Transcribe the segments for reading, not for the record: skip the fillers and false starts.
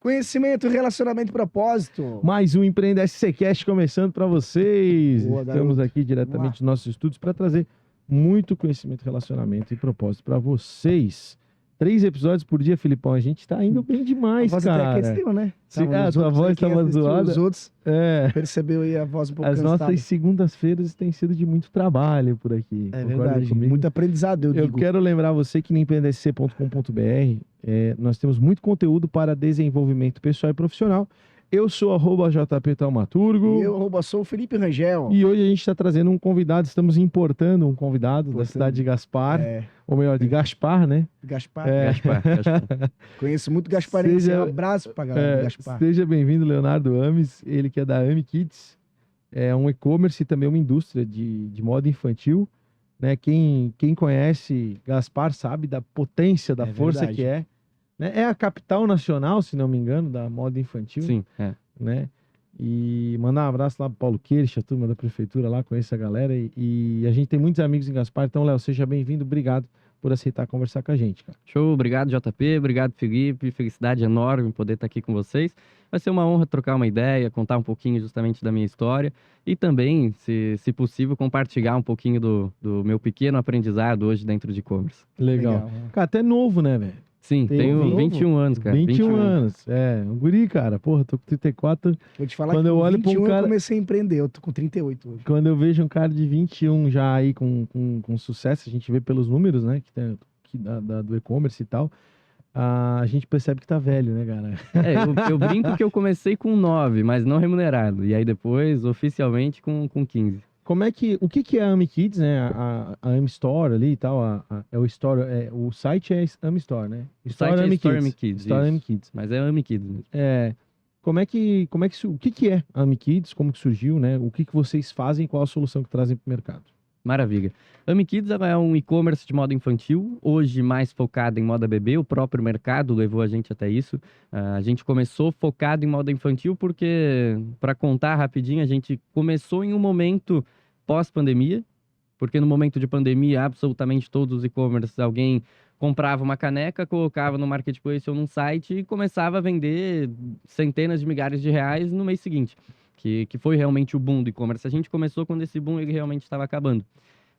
Conhecimento, relacionamento e propósito. Mais um Empreenda SCcast começando para vocês. Boa, Estamos garoto. aqui diretamente dos nossos estúdios para trazer muito conhecimento, relacionamento e propósito para vocês. 3 episódios por dia, Filipão. A gente tá indo bem demais, a voz cara. até aqueceu, né? Sim, a tua voz tava zoada. Os outros É. percebeu aí a voz um pouco As cansada. nossas segundas-feiras têm sido de muito trabalho por aqui. É Concorda verdade, comigo? muito aprendizado, eu digo. Quero lembrar você que no empreendesc.com.br nós temos muito conteúdo para desenvolvimento pessoal e profissional. Eu sou @JP Taumaturgo. E eu sou o Felipe Rangel. E hoje a gente está trazendo um convidado, estamos importando um convidado da cidade de Gaspar, ou melhor, de Gaspar, né? Gaspar. Gaspar. Conheço muito Gasparense. Um abraço pra galera do Gaspar. Seja bem-vindo, Leonardo Ames, ele que é da Ami Kids, é um e-commerce e também uma indústria de moda infantil, né? Quem conhece Gaspar sabe da potência, da força verdade. que é. Né? É a capital nacional, se não me engano, da moda infantil. Sim, é. Né? E mandar um abraço lá pro Paulo Queixa, a turma da prefeitura lá, conhece a galera. E a gente tem muitos amigos em Gaspar. Então, Léo, seja bem-vindo. Obrigado por aceitar conversar com a gente, cara. Show, obrigado JP, obrigado Felipe, felicidade enorme poder estar aqui com vocês. Vai ser uma honra trocar uma ideia, contar um pouquinho justamente da minha história e também, se possível, compartilhar um pouquinho do meu pequeno aprendizado hoje dentro de e-commerce. Legal. Cara, até novo, né, velho? Sim, tenho 21 anos, cara. 21 anos, um guri, cara. Porra, tô com 34. Vou te falar quando que eu com olho 21 pra um cara... eu comecei a empreender, eu tô com 38 hoje. Quando eu vejo um cara de 21 já aí com sucesso, a gente vê pelos números, né, que tem do e-commerce e tal, a gente percebe que tá velho, né, cara? Eu brinco que eu comecei com 9, mas não remunerado. E aí depois, oficialmente, com 15. O que é a Ami Kids, né? A Ami Store ali e tal, o site é Ami Store, né? Store Ami Kids. Store Ami Kids. Mas é Ami Kids mesmo. O que é a Ami Kids? Como que surgiu, né? O que vocês fazem? Qual a solução que trazem para o mercado? Maravilha. Ami Kids é um e-commerce de moda infantil, hoje mais focado em moda bebê, o próprio mercado levou a gente até isso. A gente começou focado em moda infantil porque, para contar rapidinho, a gente começou em um momento pós-pandemia, porque no momento de pandemia, absolutamente todos os e-commerces, alguém comprava uma caneca, colocava no marketplace ou num site e começava a vender centenas de milhares de reais no mês seguinte. Que foi realmente o boom do e-commerce. A gente começou quando esse boom ele realmente estava acabando.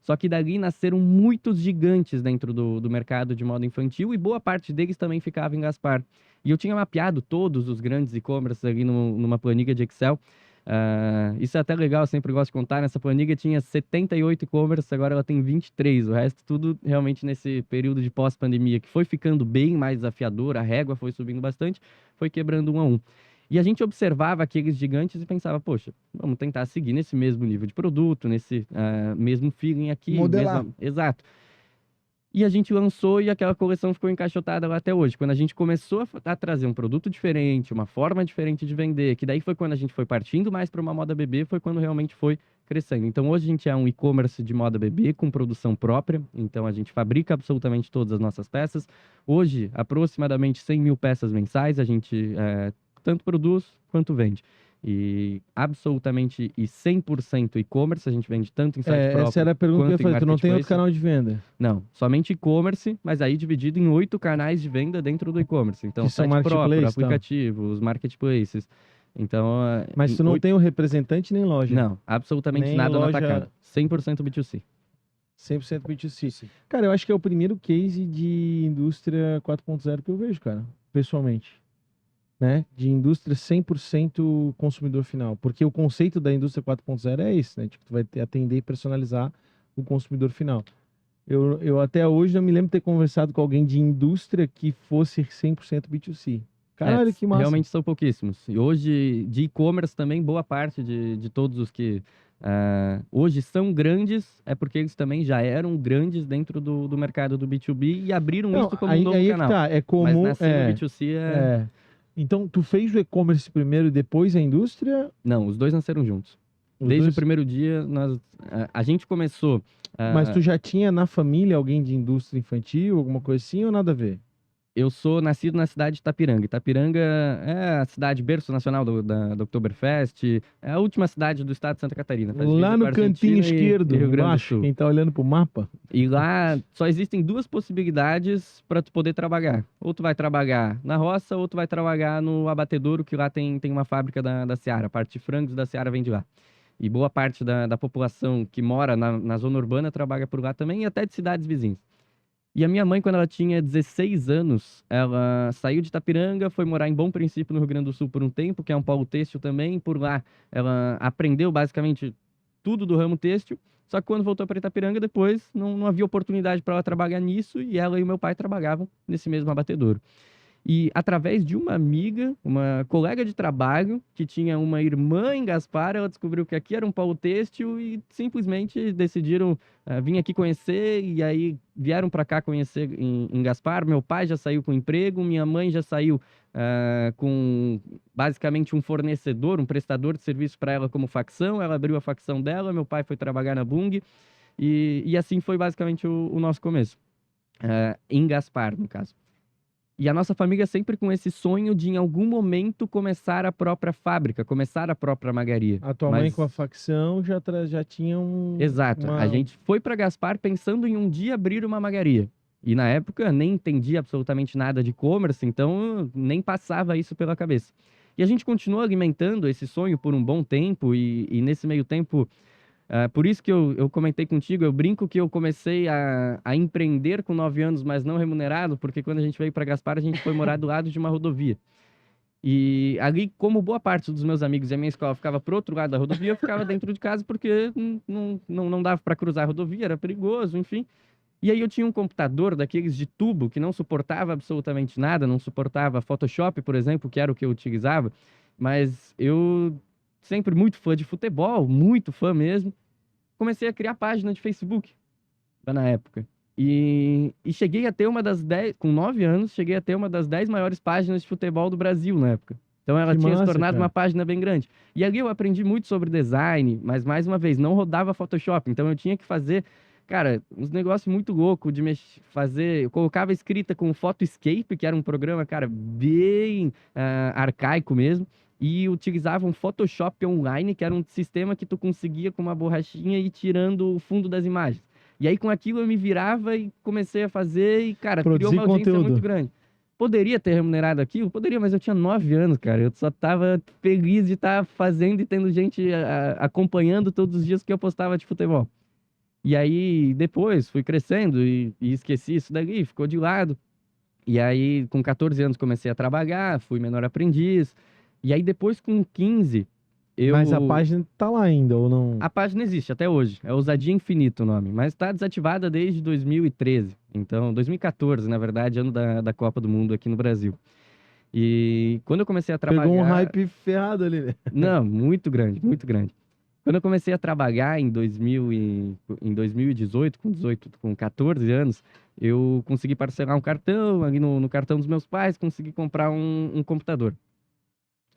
Só que dali nasceram muitos gigantes dentro do mercado de moda infantil e boa parte deles também ficava em Gaspar. E eu tinha mapeado todos os grandes e-commerces ali numa planilha de Excel. Isso é até legal, eu sempre gosto de contar. Nessa planilha tinha 78 e-commerces, agora ela tem 23. O resto tudo realmente nesse período de pós-pandemia, que foi ficando bem mais desafiador, a régua foi subindo bastante, foi quebrando um a um. E a gente observava aqueles gigantes e pensava, poxa, vamos tentar seguir nesse mesmo nível de produto, nesse mesmo feeling aqui. Modelar. Exato. E a gente lançou e aquela coleção ficou encaixotada lá até hoje. Quando a gente começou a trazer um produto diferente, uma forma diferente de vender, que daí foi quando a gente foi partindo mais para uma moda bebê, foi quando realmente foi crescendo. Então hoje a gente é um e-commerce de moda bebê com produção própria, então a gente fabrica absolutamente todas as nossas peças. Hoje, aproximadamente 100 mil peças mensais, a gente tanto produz quanto vende. E absolutamente e 100% e-commerce, a gente vende tanto em site próprio. Essa era a pergunta que eu ia fazer. Tu não tem outro marketplace. canal de venda? Não, somente e-commerce, mas aí dividido em 8 canais de venda dentro do e-commerce. Então, Que são site próprio, marketplace, aplicativo, os marketplaces. Então, mas tu não tem o representante nem loja? Não, absolutamente nem nada loja... no atacado. 100% B2C. 100% B2C. Sim. Cara, eu acho que é o primeiro case de indústria 4.0 que eu vejo, cara, pessoalmente. Né? De indústria 100% consumidor final. Porque o conceito da indústria 4.0 é esse, né? Tipo, tu vai atender e personalizar o consumidor final. Eu até hoje não me lembro de ter conversado com alguém de indústria que fosse 100% B2C. Caralho, que massa. Realmente são pouquíssimos. E hoje, de e-commerce também, boa parte de todos os que hoje são grandes, é porque eles também já eram grandes dentro do mercado do B2B e abriram isso como um novo canal. Tá, é como... Mas nasceu no B2C Então, tu fez o e-commerce primeiro e depois a indústria? Não, os dois nasceram juntos. Desde o primeiro dia, a gente começou... Mas tu já tinha na família alguém de indústria infantil, alguma coisa assim, ou nada a ver? eu sou nascido na cidade de Itapiranga. Itapiranga é a cidade berço nacional da Oktoberfest, é a última cidade do estado de Santa Catarina. Faz divisa Lá com no a cantinho Argentina esquerdo, e Rio Grande do embaixo, Sul. quem tá olhando pro mapa. E lá só existem duas possibilidades para tu poder trabalhar. Ou tu vai trabalhar na roça, ou tu vai trabalhar no abatedouro, que lá tem uma fábrica da Seara. A parte de frangos da Seara vem de lá. E boa parte da população que mora na zona urbana trabalha por lá também, e até de cidades vizinhas. E a minha mãe, quando ela tinha 16 anos, ela saiu de Itapiranga, foi morar em Bom Princípio, no Rio Grande do Sul, por um tempo, que é um polo têxtil também. Por lá, ela aprendeu basicamente tudo do ramo têxtil. Só que quando voltou para Itapiranga, depois não havia oportunidade para ela trabalhar nisso, e ela e o meu pai trabalhavam nesse mesmo abatedouro. E através de uma amiga, uma colega de trabalho, que tinha uma irmã em Gaspar, ela descobriu que aqui era um polo têxtil e simplesmente decidiram vir aqui conhecer. E aí vieram para cá conhecer em Gaspar. Meu pai já saiu com emprego, minha mãe já saiu com basicamente um fornecedor, um prestador de serviço para ela como facção. Ela abriu a facção dela, meu pai foi trabalhar na Bung. E assim foi basicamente o nosso começo, em Gaspar, no caso. E a nossa família sempre com esse sonho de, em algum momento, começar a própria fábrica, começar a própria magaria. A tua mãe com a facção já tinha um... Exato. A gente foi para Gaspar pensando em um dia abrir uma magaria. E na época nem entendia absolutamente nada de e-commerce, então nem passava isso pela cabeça. E a gente continuou alimentando esse sonho por um bom tempo, e nesse meio tempo... por isso que eu comentei contigo, eu brinco que eu comecei a empreender com 9 anos, mas não remunerado, porque quando a gente veio para Gaspar, a gente foi morar do lado de uma rodovia. E ali, como boa parte dos meus amigos e a minha escola ficava pro outro lado da rodovia, eu ficava dentro de casa porque não dava para cruzar a rodovia, era perigoso, enfim. E aí eu tinha um computador daqueles de tubo que não suportava absolutamente nada, não suportava Photoshop, por exemplo, que era o que eu utilizava, mas eu... sempre muito fã de futebol, muito fã mesmo. Comecei a criar página de Facebook lá na época. E cheguei a ter uma das 10, com 9 anos, cheguei a ter uma das 10 maiores páginas de futebol do Brasil na época. Então ela tinha se tornado uma página bem grande. E ali eu aprendi muito sobre design, mas mais uma vez, não rodava Photoshop. Então eu tinha que fazer, cara, uns negócios muito loucos de fazer. Eu colocava escrita com Photoscape, que era um programa, cara, bem arcaico mesmo. E utilizava um Photoshop online, que era um sistema que tu conseguia com uma borrachinha ir tirando o fundo das imagens. E aí com aquilo eu me virava e comecei a fazer e, cara, criou uma audiência muito grande. Poderia ter remunerado aquilo? Poderia, mas eu tinha 9 anos, cara. Eu só tava feliz de estar fazendo e tendo gente acompanhando todos os dias que eu postava de futebol. E aí depois fui crescendo e esqueci isso dali, ficou de lado. E aí com 14 anos comecei a trabalhar, fui menor aprendiz. E aí depois com 15, Mas a página tá lá ainda, ou não? A página existe até hoje, é Ousadia Infinito o nome, mas tá desativada desde 2013. Então, 2014, na verdade, ano da Copa do Mundo aqui no Brasil. E quando eu comecei a trabalhar... Pegou um hype ferrado ali, né? Não, muito grande, muito grande. Quando eu comecei a trabalhar em 2018, com 14 anos, eu consegui parcelar um cartão, ali no cartão dos meus pais, consegui comprar um computador.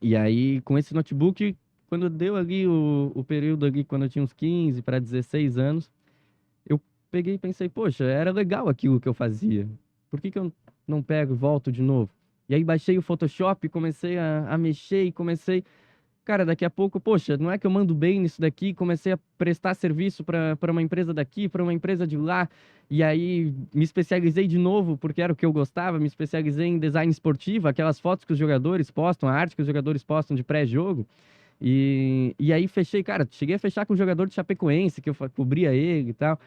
E aí, com esse notebook, quando deu ali o período ali, quando eu tinha uns 15 para 16 anos, eu peguei e pensei, poxa, era legal aquilo que eu fazia. Por que eu não pego e volto de novo? E aí baixei o Photoshop, comecei a mexer e comecei... Cara, daqui a pouco, poxa, não é que eu mando bem nisso daqui, comecei a prestar serviço para uma empresa daqui, para uma empresa de lá, e aí me especializei de novo, porque era o que eu gostava, me especializei em design esportivo, aquelas fotos que os jogadores postam, a arte que os jogadores postam de pré-jogo, e aí fechei, cara, cheguei a fechar com o jogador de Chapecoense, que eu cobria ele e tal,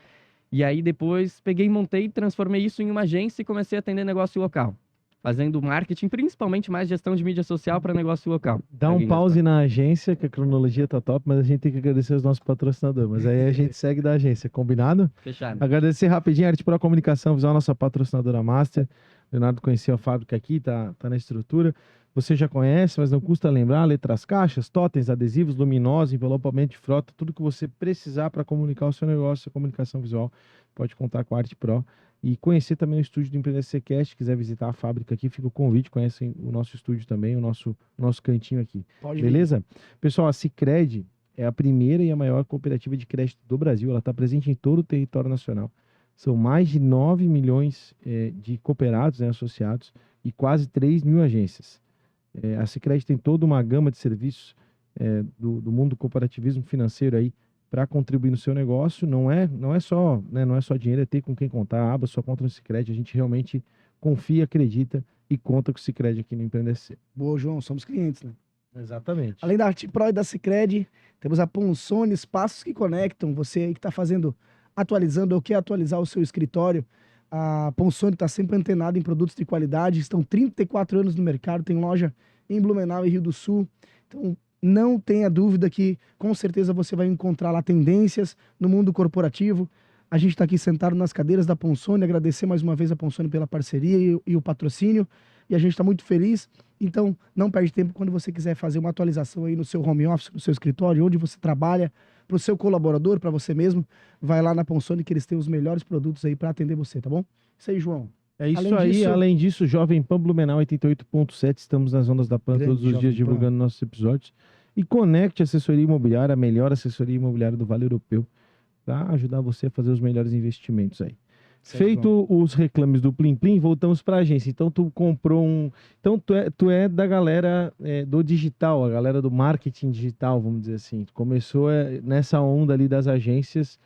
e aí depois peguei, montei, transformei isso em uma agência e comecei a atender negócio local. Fazendo marketing, principalmente mais gestão de mídia social para negócio local. Dá um pause na agência, que a cronologia tá top, mas a gente tem que agradecer os nossos patrocinadores. Mas aí a gente segue da agência, combinado? Fechado. Agradecer rapidinho a Arte Pro Comunicação Visual, nossa patrocinadora master. Leonardo conheceu a fábrica aqui, tá na estrutura. Você já conhece, mas não custa lembrar, letras caixas, totens, adesivos, luminosos, envelopamento de frota, tudo que você precisar para comunicar o seu negócio, a comunicação visual, pode contar com a Arte Pro. E conhecer também o estúdio do Empreender Cast, quiser visitar a fábrica aqui, fica o convite, conhecem o nosso estúdio também, o nosso cantinho aqui. Beleza? Pessoal, a Sicredi é a primeira e a maior cooperativa de crédito do Brasil, ela está presente em todo o território nacional. São mais de 9 milhões de cooperados, né, associados, e quase 3 mil agências. A Sicredi tem toda uma gama de serviços do mundo do cooperativismo financeiro aí para contribuir no seu negócio. Não é só, né, não é só dinheiro, é ter com quem contar. Abra sua conta no Sicredi. A gente realmente confia, acredita e conta com o Sicredi aqui no Empreender. Boa, João, somos clientes, né? Exatamente. Além da ArtPro e da Sicredi, temos a Ponsone, espaços que conectam. Você aí que está atualizando ou quer atualizar o seu escritório, a Ponsone está sempre antenada em produtos de qualidade. Estão 34 anos no mercado, tem loja em Blumenau e Rio do Sul. Então, não tenha dúvida que, com certeza, você vai encontrar lá tendências no mundo corporativo. A gente está aqui sentado nas cadeiras da Ponsone, agradecer mais uma vez a Ponsone pela parceria e o patrocínio. E a gente está muito feliz. Então, não perde tempo quando você quiser fazer uma atualização aí no seu home office, no seu escritório, onde você trabalha, para o seu colaborador, para você mesmo. Vai lá na Ponsone que eles têm os melhores produtos aí para atender você, tá bom? Isso aí, João. É isso aí. Além disso, Jovem Pan Blumenau 88.7. Estamos nas ondas da Pan todos os dias divulgando nossos episódios. E Conecte Assessoria Imobiliária, a melhor assessoria imobiliária do Vale Europeu, para ajudar você a fazer os melhores investimentos aí. Certo, feito os reclames do Plim Plim, voltamos para a agência. Então tu comprou Então tu é da galera do digital, a galera do marketing digital, vamos dizer assim. Tu começou nessa onda ali das agências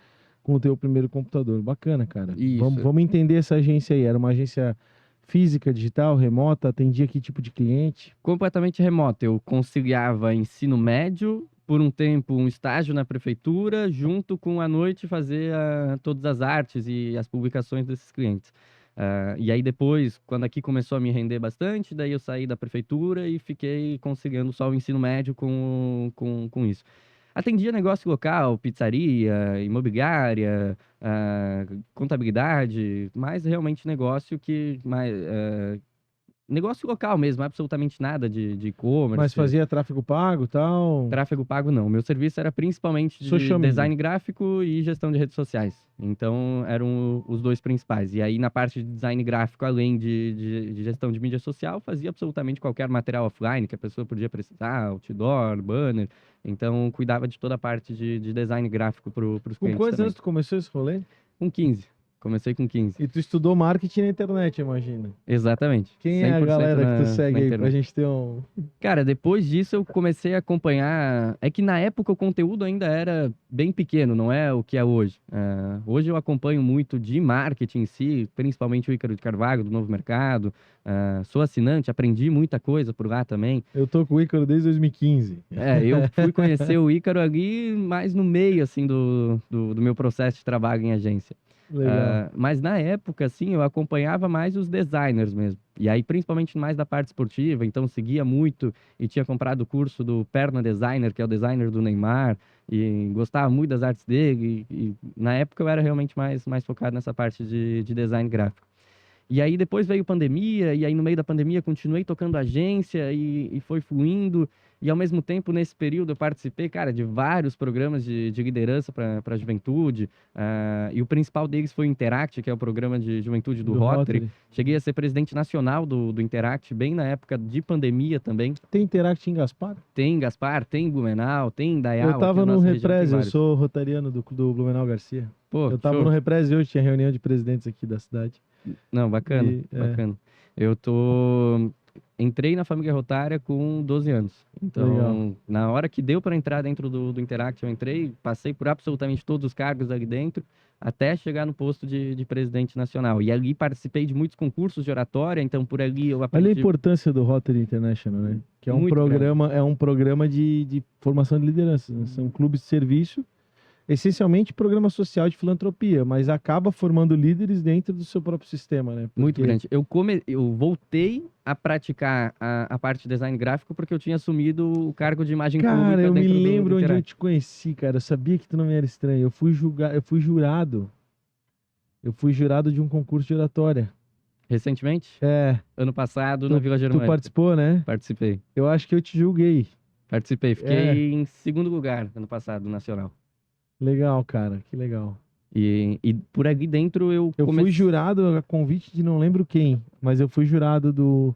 com o teu primeiro computador. Bacana, cara. Isso. Vamos entender essa agência aí. Era uma agência física, digital, remota? Atendia que tipo de cliente? Completamente remota. Eu conciliava ensino médio, por um tempo um estágio na prefeitura, junto com à noite fazer todas as artes e as publicações desses clientes. E aí depois, quando aqui começou a me render bastante, daí eu saí da prefeitura e fiquei conciliando só o ensino médio com isso. Atendia negócio local, pizzaria, imobiliária, contabilidade, mas realmente negócio negócio local mesmo, absolutamente nada de e-commerce. Mas fazia tráfego pago e tal? Tráfego pago não. Meu serviço era principalmente de design gráfico e gestão de redes sociais. Então, eram os dois principais. E aí, na parte de design gráfico, além de gestão de mídia social, fazia absolutamente qualquer material offline que a pessoa podia precisar, outdoor, banner. Então, cuidava de toda a parte de design gráfico para os clientes. Com quantos também. anos tu começou esse rolê? Com 15. Comecei com 15. E tu estudou marketing na internet, imagina. Exatamente. Quem é a galera que tu segue aí pra gente ter um... Cara, depois disso eu comecei a acompanhar... É que na época o conteúdo ainda era bem pequeno, não é o que é hoje. Hoje eu acompanho muito de marketing em si, principalmente o Ícaro de Carvalho, do Novo Mercado. Sou assinante, aprendi muita coisa por lá também. Eu tô com o Ícaro desde 2015. Eu fui conhecer o Ícaro ali mais no meio, assim, do meu processo de trabalho em agência. Mas na época, assim, eu acompanhava mais os designers mesmo. E aí, principalmente mais da parte esportiva, então seguia muito e tinha comprado o curso do Perna Designer, que é o designer do Neymar, e gostava muito das artes dele. E na época eu era realmente mais focado nessa parte de design gráfico. E aí depois veio pandemia, e aí no meio da pandemia continuei tocando agência e foi fluindo. E ao mesmo tempo, nesse período, eu participei, cara, de vários programas de liderança para a juventude. E o principal deles foi o Interact, que é o programa de juventude do Rotary. Cheguei a ser presidente nacional do Interact, bem na época de pandemia também. Tem Interact em Gaspar? Tem em Gaspar, tem em Blumenau, tem em Dayal. Eu tava no Represe, eu sou rotariano do Blumenau Garcia. Pô, eu tava no Represe hoje, tinha reunião de presidentes aqui da cidade. Não, bacana, bacana. Entrei na família Rotária com 12 anos. Então, legal. Na hora que deu para entrar dentro do Interact, eu entrei, passei por absolutamente todos os cargos ali dentro, até chegar no posto de presidente nacional. E ali participei de muitos concursos de oratória, então por ali eu aprendi... Olha a importância do Rotary International, né? Que é um programa de formação de liderança. Né? São clubes de serviço, essencialmente programa social de filantropia, mas acaba formando líderes dentro do seu próprio sistema, né? Porque... Muito grande. Eu voltei a praticar a parte de design gráfico porque eu tinha assumido o cargo de imagem pública. Cara, eu me lembro onde eu Interact. te conheci, cara. Eu sabia que tu não me era estranho. Eu fui jurado. Eu fui jurado de um concurso de oratória. Recentemente? Ano passado, na Vila Germânica. Tu participou, né? Participei. Eu acho que eu te julguei. Participei. Fiquei em segundo lugar ano passado, no Nacional. Legal, cara. Que legal. E por ali dentro eu fui jurado a convite de não lembro quem, mas eu fui jurado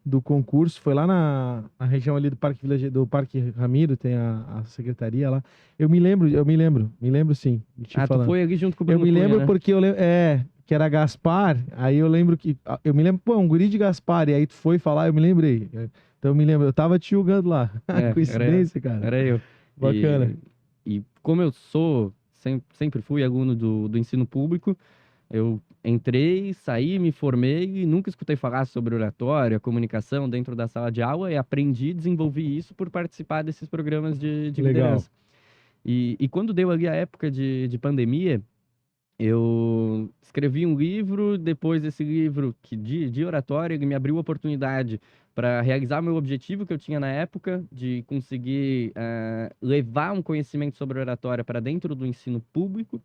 do concurso, foi lá na região ali do Parque Ramiro, tem a secretaria lá. Eu me lembro sim, te Ah, tu falando. foi ali junto com o Eu Bruno me Cunha, lembro né? porque que era Gaspar, aí eu lembro eu me lembro, pô, um guri de Gaspar, e aí tu foi falar, eu me lembrei. Então eu me lembro, eu tava te julgando lá. É, Coincidência, cara. era eu. Bacana. E como eu sempre fui aluno do ensino público, eu entrei, saí, me formei e nunca escutei falar sobre oratória, comunicação dentro da sala de aula e aprendi e desenvolvi isso por participar desses programas de Legal. liderança. E quando deu ali a época de pandemia, eu escrevi um livro, depois desse livro de oratória, ele me abriu a oportunidade para realizar meu objetivo que eu tinha na época, de conseguir levar um conhecimento sobre oratória para dentro do ensino público.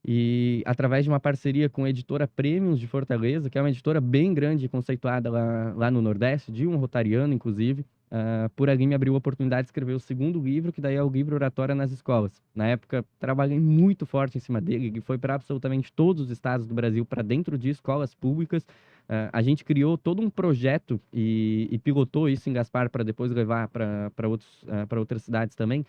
E através de uma parceria com a editora Premiums de Fortaleza, que é uma editora bem grande e conceituada lá no Nordeste, de um rotariano, inclusive, por ali me abriu a oportunidade de escrever o segundo livro, que daí é o livro Oratória nas Escolas. Na época, trabalhei muito forte em cima dele, que foi para absolutamente todos os estados do Brasil, para dentro de escolas públicas. A gente criou todo um projeto e pilotou isso em Gaspar para depois levar para outras cidades também,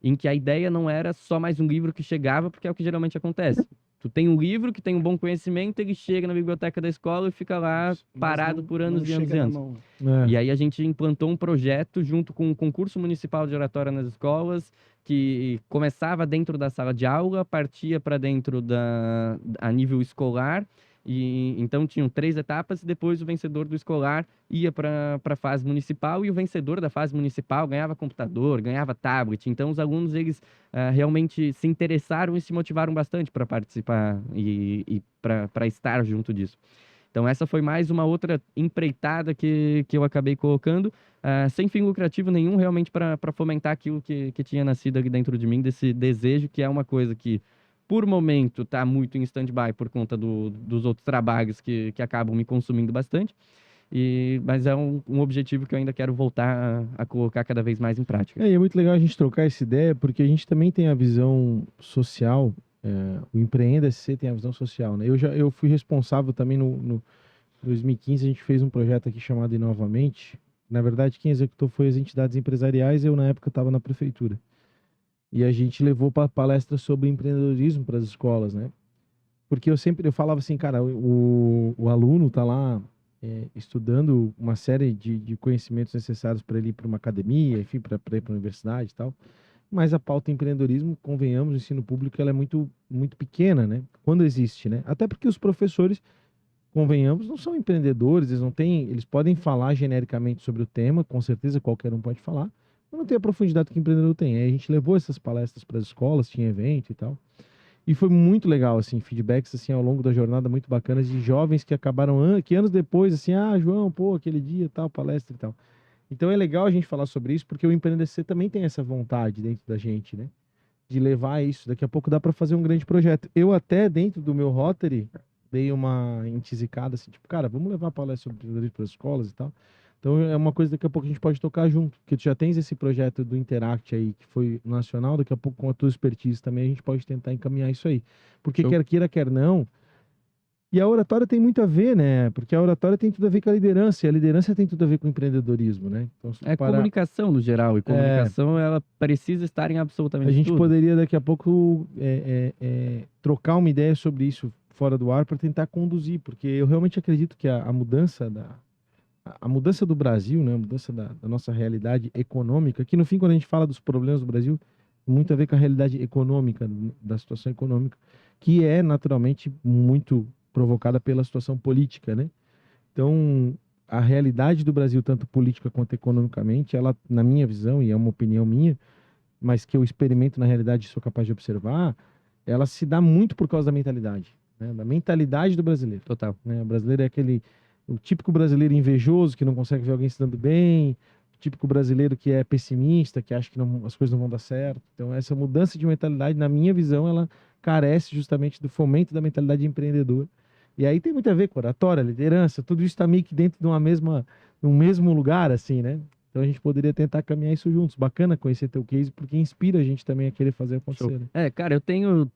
em que a ideia não era só mais um livro que chegava, porque é o que geralmente acontece. Tu tem um livro que tem um bom conhecimento, ele chega na biblioteca da escola e fica lá parado por anos e anos e anos. E aí a gente implantou um projeto junto com o concurso municipal de oratória nas escolas, que começava dentro da sala de aula, partia para dentro a nível escolar, e então tinham 3 etapas e depois o vencedor do escolar ia para a fase municipal e o vencedor da fase municipal ganhava computador, ganhava tablet. Então os alunos eles realmente se interessaram e se motivaram bastante para participar e para estar junto disso. Então essa foi mais uma outra empreitada que eu acabei colocando, sem fim lucrativo nenhum, realmente para fomentar aquilo que tinha nascido aqui dentro de mim, desse desejo, que é uma coisa que por momento está muito em stand-by por conta dos outros trabalhos que acabam me consumindo bastante. Mas é um objetivo que eu ainda quero voltar a colocar cada vez mais em prática. E é muito legal a gente trocar essa ideia, porque a gente também tem a visão social, o Empreenda SC tem a visão social, né? Eu fui responsável também no 2015, a gente fez um projeto aqui chamado Inovamente. Na verdade, quem executou foi as entidades empresariais, eu na época estava na prefeitura. E a gente levou para palestra sobre empreendedorismo para as escolas, né? Porque eu falava assim, cara, o aluno tá lá estudando uma série de conhecimentos necessários para ele ir para uma academia, enfim, para ir para a universidade e tal. Mas a pauta empreendedorismo, convenhamos, o ensino público, ela é muito, muito pequena, né? Quando existe, né? Até porque os professores, convenhamos, não são empreendedores, eles podem falar genericamente sobre o tema, com certeza qualquer um pode falar, mas não tem a profundidade que o empreendedor tem. Aí a gente levou essas palestras para as escolas, tinha evento e tal. E foi muito legal, assim, feedbacks, assim, ao longo da jornada, muito bacanas, de jovens que acabaram, que anos depois, assim, João, pô, aquele dia, tal, palestra e tal. Então é legal a gente falar sobre isso, porque o Empreender também tem essa vontade dentro da gente, né? De levar isso. Daqui a pouco dá para fazer um grande projeto. Eu até, dentro do meu Rotary, dei uma intisicada, assim, tipo, cara, vamos levar a palestra sobre empreendedorismo para as escolas e tal. Então é uma coisa daqui a pouco a gente pode tocar junto, porque tu já tens esse projeto do Interact aí, que foi nacional, daqui a pouco com a tua expertise também a gente pode tentar encaminhar isso aí. Porque quer queira, quer não. E a oratória tem muito a ver, né? Porque a oratória tem tudo a ver com a liderança, e a liderança tem tudo a ver com o empreendedorismo, né? Então, Comunicação no geral, e comunicação ela precisa estar em absolutamente tudo. A gente poderia daqui a pouco trocar uma ideia sobre isso fora do ar para tentar conduzir, porque eu realmente acredito que a mudança do Brasil, né, a mudança da nossa realidade econômica, que no fim, quando a gente fala dos problemas do Brasil, tem muito a ver com a realidade econômica, da situação econômica, que é naturalmente muito provocada pela situação política, né? Então, a realidade do Brasil, tanto política quanto economicamente, ela, na minha visão, e é uma opinião minha, mas que eu experimento na realidade e sou capaz de observar, ela se dá muito por causa da mentalidade, né? Da mentalidade do brasileiro. Total. Né? O brasileiro é o típico brasileiro invejoso, que não consegue ver alguém se dando bem, o típico brasileiro que é pessimista, que acha que as coisas não vão dar certo. Então, essa mudança de mentalidade, na minha visão, ela carece justamente do fomento da mentalidade empreendedora. E aí tem muito a ver com oratória, liderança, tudo isso está meio que dentro de num mesmo lugar, assim, né? Então a gente poderia tentar caminhar isso juntos. Bacana conhecer teu case, porque inspira a gente também a querer fazer acontecer. Né? Cara, eu tenho.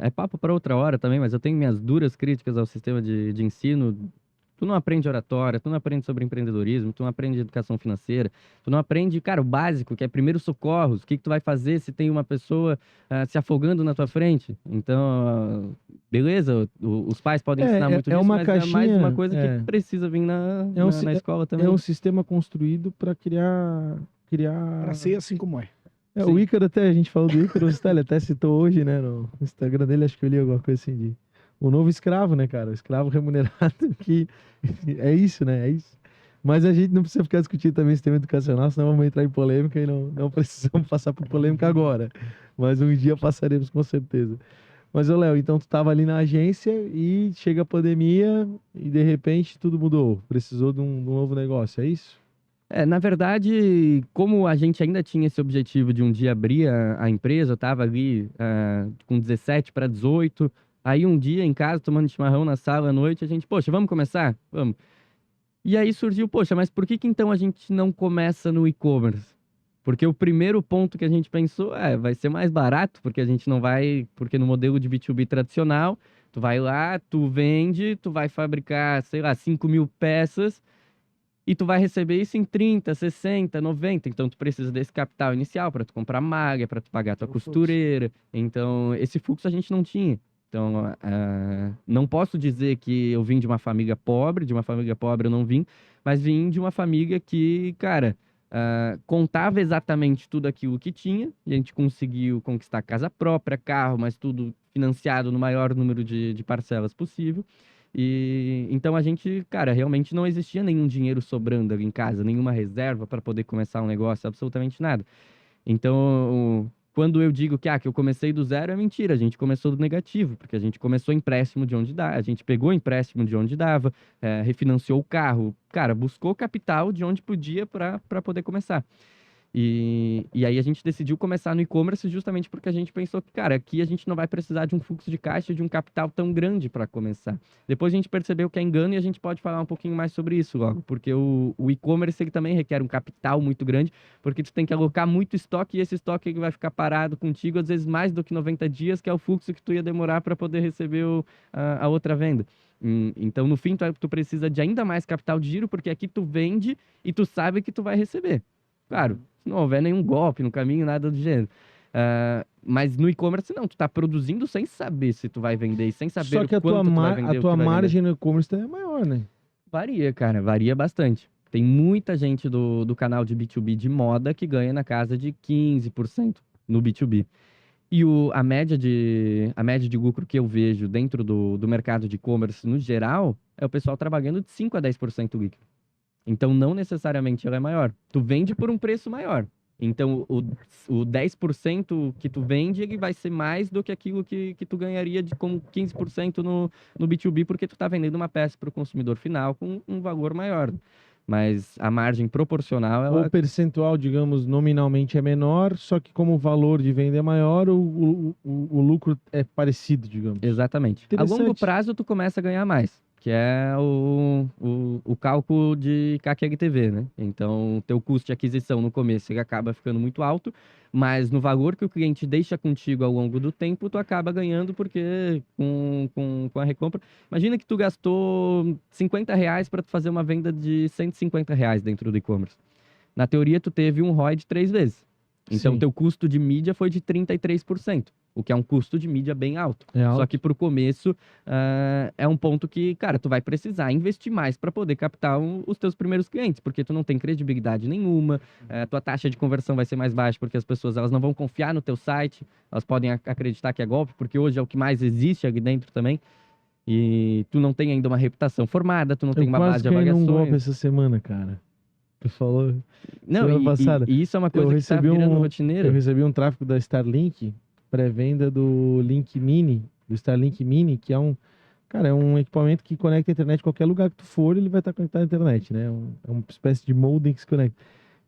É papo para outra hora também, mas eu tenho minhas duras críticas ao sistema de ensino Tu não aprende oratória, tu não aprende sobre empreendedorismo, tu não aprende educação financeira, tu não aprende, cara, o básico, que é primeiros socorros, o que que tu vai fazer se tem uma pessoa se afogando na tua frente. Então, beleza, os pais podem ensinar muito disso, uma mas é mais uma coisa caixinha, que precisa vir na escola também. É um sistema construído para criar... Para ser assim como é. O Ícaro até, a gente falou do Ícaro, ele até citou hoje, né, no Instagram dele, acho que eu li alguma coisa assim de... O novo escravo, né, cara? O escravo remunerado, que é isso, né? É isso. Mas a gente não precisa ficar discutindo também sistema educacional, senão vamos entrar em polêmica e não precisamos passar por polêmica agora. Mas um dia passaremos com certeza. Mas, ô Léo, então tu tava ali na agência e chega a pandemia e de repente tudo mudou. Precisou de um novo negócio, é isso? Na verdade, como a gente ainda tinha esse objetivo de um dia abrir a empresa, eu tava ali com 17 para 18, aí um dia em casa, tomando chimarrão na sala à noite, a gente, poxa, vamos começar? Vamos. E aí surgiu, poxa, mas por que então a gente não começa no e-commerce? Porque o primeiro ponto que a gente pensou vai ser mais barato, porque a gente não vai, porque no modelo de B2B tradicional, tu vai lá, tu vende, tu vai fabricar, sei lá, 5.000 peças, e tu vai receber isso em 30, 60, 90. Então, tu precisa desse capital inicial para tu comprar malha, para tu pagar tua costureira. Então, esse fluxo a gente não tinha. Então, não posso dizer que eu vim de uma família pobre eu não vim, mas vim de uma família que, cara, contava exatamente tudo aquilo que tinha. A gente conseguiu conquistar casa própria, carro, mas tudo financiado no maior número de parcelas possível. E então a gente, cara, realmente não existia nenhum dinheiro sobrando ali em casa, nenhuma reserva para poder começar um negócio, absolutamente nada. Então, quando eu digo que eu comecei do zero, é mentira. A gente começou do negativo, porque a gente começou empréstimo de onde dá, a gente pegou empréstimo de onde dava, refinanciou o carro, cara, buscou capital de onde podia para poder começar. E aí a gente decidiu começar no e-commerce justamente porque a gente pensou que, cara, aqui a gente não vai precisar de um fluxo de caixa, de um capital tão grande para começar. Depois a gente percebeu que é engano e a gente pode falar um pouquinho mais sobre isso logo, porque o e-commerce ele também requer um capital muito grande, porque tu tem que alocar muito estoque e esse estoque ele vai ficar parado contigo às vezes mais do que 90 dias, que é o fluxo que tu ia demorar para poder receber a outra venda. Então, no fim, tu precisa de ainda mais capital de giro, porque aqui tu vende e tu sabe que tu vai receber. Claro, se não houver nenhum golpe no caminho, nada do gênero. Mas no e-commerce, não. Tu tá produzindo sem saber se tu vai vender e sem saber Só que o quanto tu vai vender. A tua margem no e-commerce é maior, né? Varia, cara. Varia bastante. Tem muita gente do canal de B2B de moda que ganha na casa de 15% no B2B. E a média de lucro que eu vejo dentro do mercado de e-commerce no geral é o pessoal trabalhando de 5 a 10% líquido. Então, não necessariamente ela é maior. Tu vende por um preço maior. Então, o 10% que tu vende, ele vai ser mais do que aquilo que tu ganharia com 15% no B2B, porque tu tá vendendo uma peça para o consumidor final com um valor maior. Mas a margem proporcional... O percentual, digamos, nominalmente é menor, só que como o valor de venda é maior, o lucro é parecido, digamos. Exatamente. A longo prazo, tu começa a ganhar mais, que é o cálculo de CAC LTV, né? Então, o teu custo de aquisição no começo ele acaba ficando muito alto, mas no valor que o cliente deixa contigo ao longo do tempo, tu acaba ganhando, porque com a recompra... Imagina que tu gastou R$50 para fazer uma venda de R$150 dentro do e-commerce. Na teoria, tu teve um ROI de 3 vezes. Então, teu custo de mídia foi de 33%, o que é um custo de mídia bem alto. Só que pro começo, é um ponto que, cara, tu vai precisar investir mais para poder captar os teus primeiros clientes, porque tu não tem credibilidade nenhuma, tua taxa de conversão vai ser mais baixa, porque as pessoas elas não vão confiar no teu site, elas podem acreditar que é golpe, porque hoje é o que mais existe ali dentro também. E tu não tem ainda uma reputação formada, tu não tem uma base de avaliações. Eu quase caí num golpe essa semana, cara. Tu falou semana passada. E isso é uma coisa que tá virando rotineira. Eu recebi um tráfego da Starlink, pré-venda do Link Mini, do Starlink Mini, que é um equipamento que conecta a internet em qualquer lugar que tu for, ele vai estar conectado à internet, né? É uma espécie de modem que se conecta.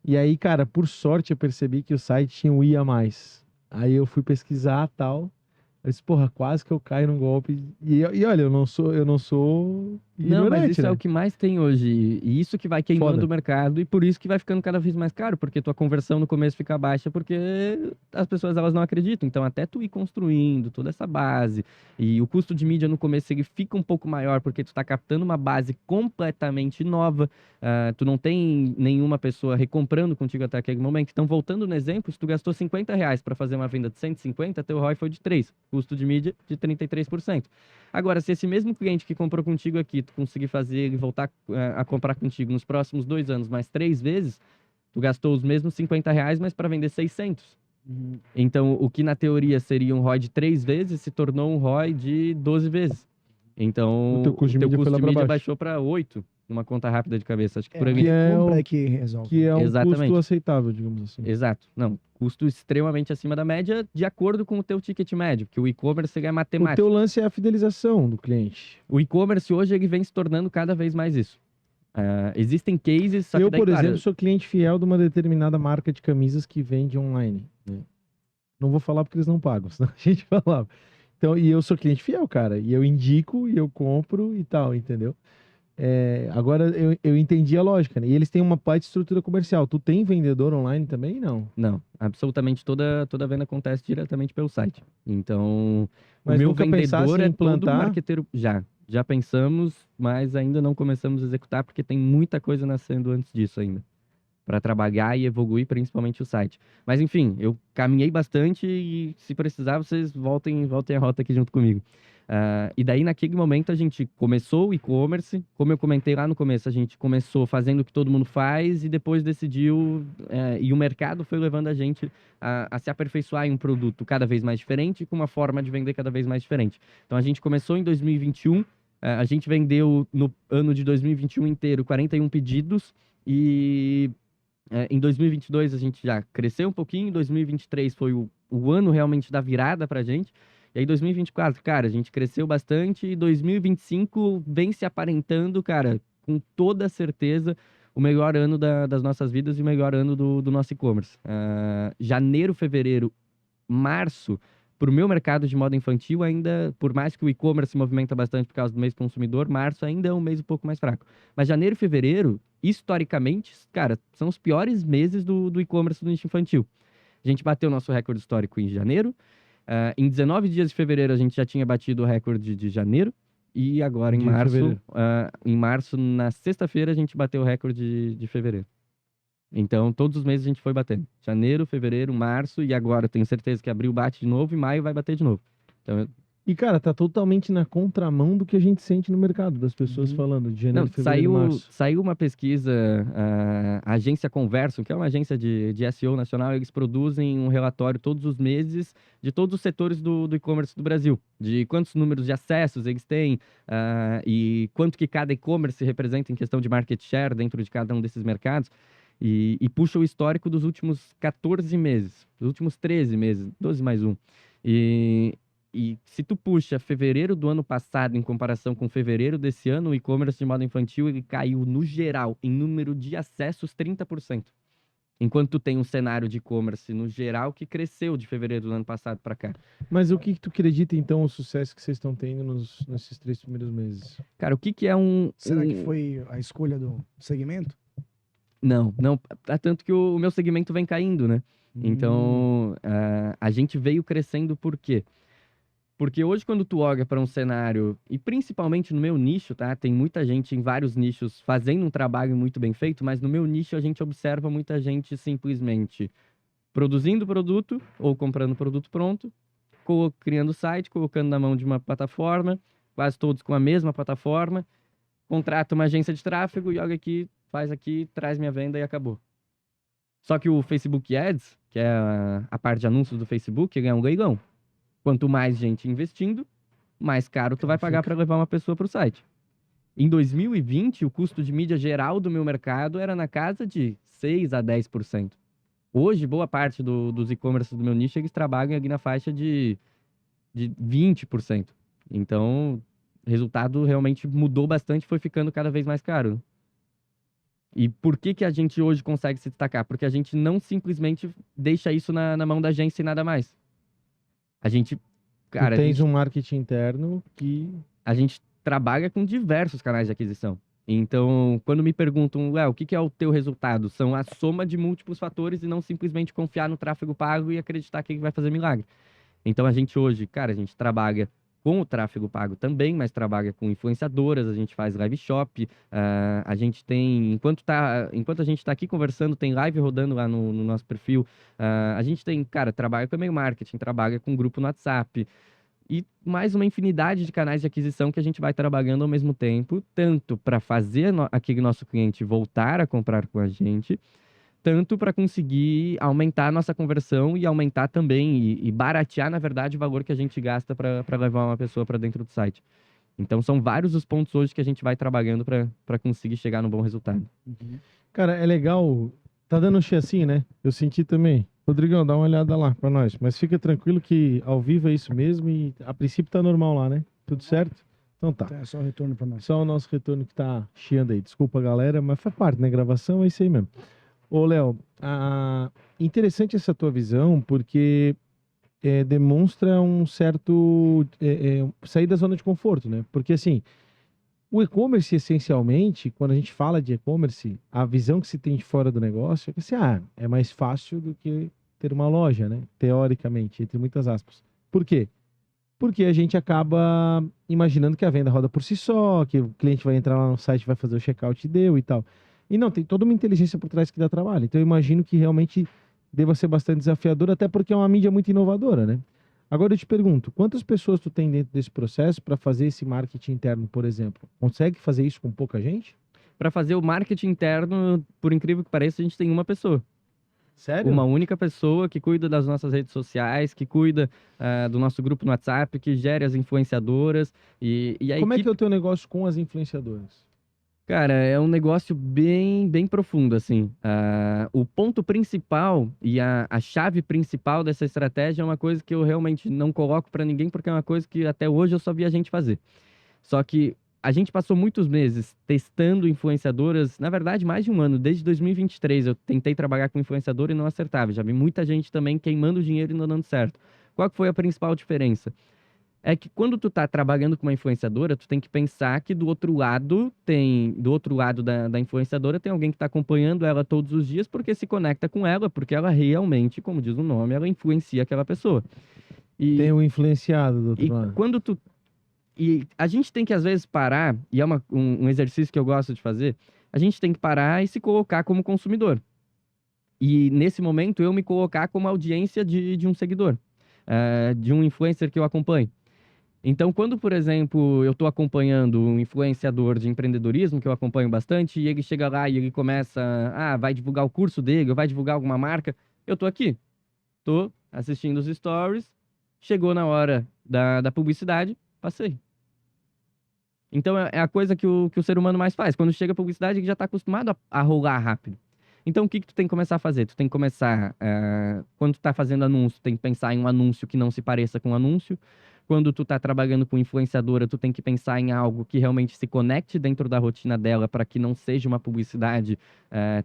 E aí, cara, por sorte eu percebi que o site tinha um I a mais. Aí eu fui pesquisar tal. Eu disse, porra, quase que eu caio num golpe. E olha, eu não sou Não, mas ignorante, isso né? é o que mais tem hoje. E isso que vai queimando Foda. o mercado e por isso que vai ficando cada vez mais caro, porque tua conversão no começo fica baixa porque as pessoas elas não acreditam. Então, até tu ir construindo toda essa base e o custo de mídia no começo ele fica um pouco maior porque tu tá captando uma base completamente nova. Tu não tem nenhuma pessoa recomprando contigo até aquele momento. Então, voltando no exemplo, se tu gastou R$ 50 para fazer uma venda de 150, teu ROI foi de 3, custo de mídia de 33%. Agora, se esse mesmo cliente que comprou contigo aqui, tu conseguir fazer ele voltar a comprar contigo nos próximos 2 anos mais 3 vezes, tu gastou os mesmos R$ 50, mas para vender 600. Então, o que na teoria seria um ROI de 3 vezes, se tornou um ROI de 12 vezes. Então, O teu custo de mídia foi lá pra baixo. baixou para 8, numa conta rápida de cabeça. Acho que por a ali. Que é compra o- é que resolve. Que é um Exatamente. custo aceitável, digamos assim. Exato. Não, custo extremamente acima da média, de acordo com o teu ticket médio, porque o e-commerce ele é O matemático. teu lance é a fidelização do cliente. O e-commerce hoje ele vem se tornando cada vez mais isso. Existem cases, só que Eu, daí, por claro, exemplo, sou cliente fiel de uma determinada marca de camisas que vende online. Não vou falar porque eles não pagam, senão a gente falava. Então, e eu sou cliente fiel, cara. E eu indico, e eu compro e tal, entendeu? Agora, eu entendi a lógica, né? E eles têm uma parte de estrutura comercial. Tu tem vendedor online também? Não. Não, absolutamente toda venda acontece diretamente pelo site. Então, Mas o meu nunca pensasse vendedor em é todo implantar? marqueteiro. Já pensamos, mas ainda não começamos a executar porque tem muita coisa nascendo antes disso ainda. Para trabalhar e evoluir principalmente o site. Mas enfim, eu caminhei bastante e se precisar vocês voltem a rota aqui junto comigo. E daí naquele momento a gente começou o e-commerce, como eu comentei lá no começo, a gente começou fazendo o que todo mundo faz e depois decidiu, e o mercado foi levando a gente a se aperfeiçoar em um produto cada vez mais diferente, com uma forma de vender cada vez mais diferente. Então a gente começou em 2021, a gente vendeu no ano de 2021 inteiro 41 pedidos e em 2022 a gente já cresceu um pouquinho, em 2023 foi o ano realmente da virada pra gente. E aí 2024, cara, a gente cresceu bastante e 2025 vem se aparentando, cara, com toda certeza, o melhor ano das nossas vidas e o melhor ano do nosso e-commerce. Janeiro, fevereiro, março, para o meu mercado de moda infantil, ainda, por mais que o e-commerce se movimenta bastante por causa do mês consumidor, março ainda é um mês um pouco mais fraco. Mas janeiro e fevereiro, historicamente, cara, são os piores meses do e-commerce do nicho infantil. A gente bateu nosso recorde histórico em janeiro. Em 19 dias de fevereiro, a gente já tinha batido o recorde de janeiro. E agora, em março, na sexta-feira, a gente bateu o recorde de fevereiro. Então, todos os meses a gente foi batendo. Janeiro, fevereiro, março, e agora tenho certeza que abril bate de novo e maio vai bater de novo. Então, E, cara, tá totalmente na contramão do que a gente sente no mercado, das pessoas falando de janeiro, não, fevereiro, março. saiu uma pesquisa, a agência Converso, que é uma agência de SEO nacional, eles produzem um relatório todos os meses de todos os setores do e-commerce do Brasil, de quantos números de acessos eles têm e quanto que cada e-commerce representa em questão de market share dentro de cada um desses mercados. E puxa o histórico dos últimos 14 meses, dos últimos 13 meses, 12 mais 1. E se tu puxa fevereiro do ano passado em comparação com fevereiro desse ano, o e-commerce de moda infantil ele caiu, no geral, em número de acessos 30%. Enquanto tu tem um cenário de e-commerce, no geral, que cresceu de fevereiro do ano passado para cá. Mas o que tu acredita, então, o sucesso que vocês estão tendo nesses 3 primeiros meses? Cara, o que é Será que foi a escolha do segmento? Não. Tanto que o meu segmento vem caindo, né? Então, a gente veio crescendo por quê? Porque hoje, quando tu olha para um cenário, e principalmente no meu nicho, tá? Tem muita gente em vários nichos fazendo um trabalho muito bem feito, mas no meu nicho a gente observa muita gente simplesmente produzindo produto ou comprando produto pronto, criando site, colocando na mão de uma plataforma, quase todos com a mesma plataforma, contrata uma agência de tráfego, joga aqui, faz aqui, traz minha venda e acabou. Só que o Facebook Ads, que é a parte de anúncios do Facebook, ele é um leilão. Quanto mais gente investindo, mais caro tu vai pagar para levar uma pessoa para o site. Em 2020, o custo de mídia geral do meu mercado era na casa de 6 a 10%. Hoje, boa parte dos e-commerce do meu nicho, eles trabalham ali na faixa de 20%. Então, o resultado realmente mudou bastante, foi ficando cada vez mais caro. E por que a gente hoje consegue se destacar? Porque a gente não simplesmente deixa isso na mão da agência e nada mais. A gente, cara, Tu tens um marketing interno que... a gente trabalha com diversos canais de aquisição. Então, quando me perguntam, Léo, o que é o teu resultado? São a soma de múltiplos fatores e não simplesmente confiar no tráfego pago e acreditar que ele vai fazer milagre. Então, a gente hoje, cara, a gente trabalha com o tráfego pago também, mas trabalha com influenciadoras, a gente faz live shop, a gente tem, enquanto a gente está aqui conversando, tem live rodando lá no nosso perfil, a gente tem, cara, trabalha com e-mail marketing, trabalha com grupo no WhatsApp, e mais uma infinidade de canais de aquisição que a gente vai trabalhando ao mesmo tempo, tanto para fazer aquele nosso cliente voltar a comprar com a gente, tanto para conseguir aumentar a nossa conversão e aumentar também e baratear, na verdade, o valor que a gente gasta para levar uma pessoa para dentro do site. Então, são vários os pontos hoje que a gente vai trabalhando para conseguir chegar num bom resultado. Cara, é legal. Tá dando um assim, né? Eu senti também. Rodrigão, dá uma olhada lá pra nós. Mas fica tranquilo que ao vivo é isso mesmo e a princípio tá normal lá, né? Tudo certo? Então tá. É só o retorno pra nós. Só o nosso retorno que tá chiando aí. Desculpa, galera, mas faz parte, né? Gravação é isso aí mesmo. Ô, Léo, interessante essa tua visão, porque demonstra um certo sair da zona de conforto, né? Porque assim, o e-commerce, essencialmente, quando a gente fala de e-commerce, a visão que se tem de fora do negócio é que assim, é mais fácil do que ter uma loja, né? Teoricamente, entre muitas aspas. Por quê? Porque a gente acaba imaginando que a venda roda por si só, que o cliente vai entrar lá no site, vai fazer o checkout e deu e tal. E não, tem toda uma inteligência por trás que dá trabalho. Então eu imagino que realmente deva ser bastante desafiador, até porque é uma mídia muito inovadora, né? Agora eu te pergunto, quantas pessoas tu tem dentro desse processo para fazer esse marketing interno, por exemplo? Consegue fazer isso com pouca gente? Para fazer o marketing interno, por incrível que pareça, a gente tem uma pessoa. Sério? Uma única pessoa que cuida das nossas redes sociais, que cuida do nosso grupo no WhatsApp, que gere as influenciadoras. E a Como é equipe... que é o teu negócio com as influenciadoras? Cara, é um negócio bem, bem profundo, assim. O ponto principal e a chave principal dessa estratégia é uma coisa que eu realmente não coloco para ninguém, porque é uma coisa que até hoje eu só vi a gente fazer. Só que a gente passou muitos meses testando influenciadoras, na verdade, mais de um ano. Desde 2023 eu tentei trabalhar com influenciador e não acertava. Já vi muita gente também queimando dinheiro e não dando certo. Qual que foi a principal diferença? É que quando tu tá trabalhando com uma influenciadora, tu tem que pensar que do outro lado da influenciadora tem alguém que está acompanhando ela todos os dias porque se conecta com ela, porque ela realmente, como diz o nome, ela influencia aquela pessoa. Tem um influenciado do outro E lado. quando tu E a gente tem que, às vezes, parar, e é um exercício que eu gosto de fazer, a gente tem que parar e se colocar como consumidor. E, nesse momento, eu me colocar como audiência de um seguidor, de um influencer que eu acompanho. Então, quando, por exemplo, eu estou acompanhando um influenciador de empreendedorismo, que eu acompanho bastante, e ele chega lá e ele começa, vai divulgar o curso dele, ou vai divulgar alguma marca, eu estou aqui, estou assistindo os stories, chegou na hora da publicidade, passei. Então, é a coisa que o ser humano mais faz. Quando chega a publicidade, ele já está acostumado a rolar rápido. Então, o que tu tem que começar a fazer? Tu tem que começar, quando tu tá fazendo anúncio, tu tem que pensar em um anúncio que não se pareça com um anúncio. Quando tu tá trabalhando com influenciadora, tu tem que pensar em algo que realmente se conecte dentro da rotina dela para que não seja uma publicidade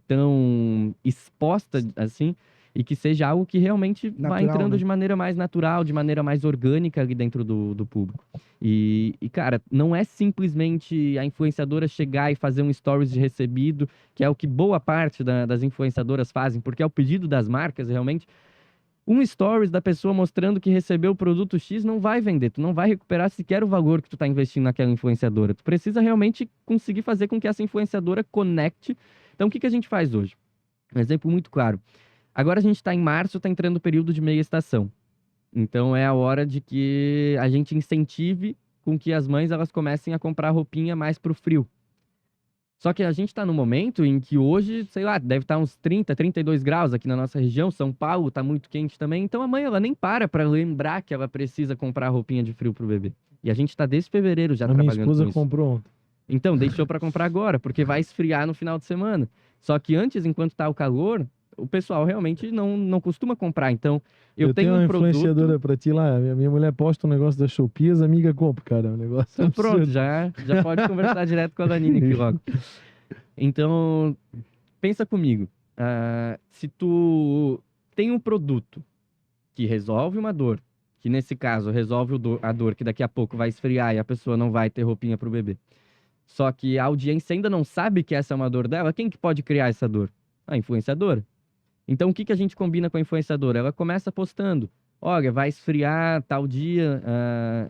tão exposta assim e que seja algo que realmente vai entrando, né, de maneira mais natural, de maneira mais orgânica ali dentro do público. E, cara, não é simplesmente a influenciadora chegar e fazer um stories de recebido, que é o que boa parte das influenciadoras fazem, porque é o pedido das marcas, realmente. Um stories da pessoa mostrando que recebeu o produto X não vai vender, tu não vai recuperar sequer o valor que tu está investindo naquela influenciadora. Tu precisa realmente conseguir fazer com que essa influenciadora conecte. Então, o que a gente faz hoje? Um exemplo muito claro. Agora a gente está em março, está entrando o período de meia estação. Então, é a hora de que a gente incentive com que as mães elas comecem a comprar roupinha mais pro frio. Só que a gente está no momento em que hoje, sei lá, deve estar uns 30, 32 graus aqui na nossa região. São Paulo está muito quente também. Então a mãe ela nem para lembrar que ela precisa comprar roupinha de frio pro bebê. E a gente está desde fevereiro já trabalhando com isso. A minha esposa comprou ontem. Então, deixou para comprar agora, porque vai esfriar no final de semana. Só que antes, enquanto tá o calor, o pessoal realmente não costuma comprar. Então, eu tenho uma um produto... influenciadora pra ti lá. Minha mulher posta um negócio da Shopee, as amigas compram, cara. Um negócio Então, pronto, absurdo. já pode conversar direto com a Danine aqui logo. Então, pensa comigo. Se tu tem um produto que resolve uma dor, que nesse caso resolve a dor que daqui a pouco vai esfriar e a pessoa não vai ter roupinha pro bebê. Só que a audiência ainda não sabe que essa é uma dor dela. Quem que pode criar essa dor? A influenciadora. Então, o que a gente combina com a influenciadora? Ela começa postando. Olha, vai esfriar tal dia.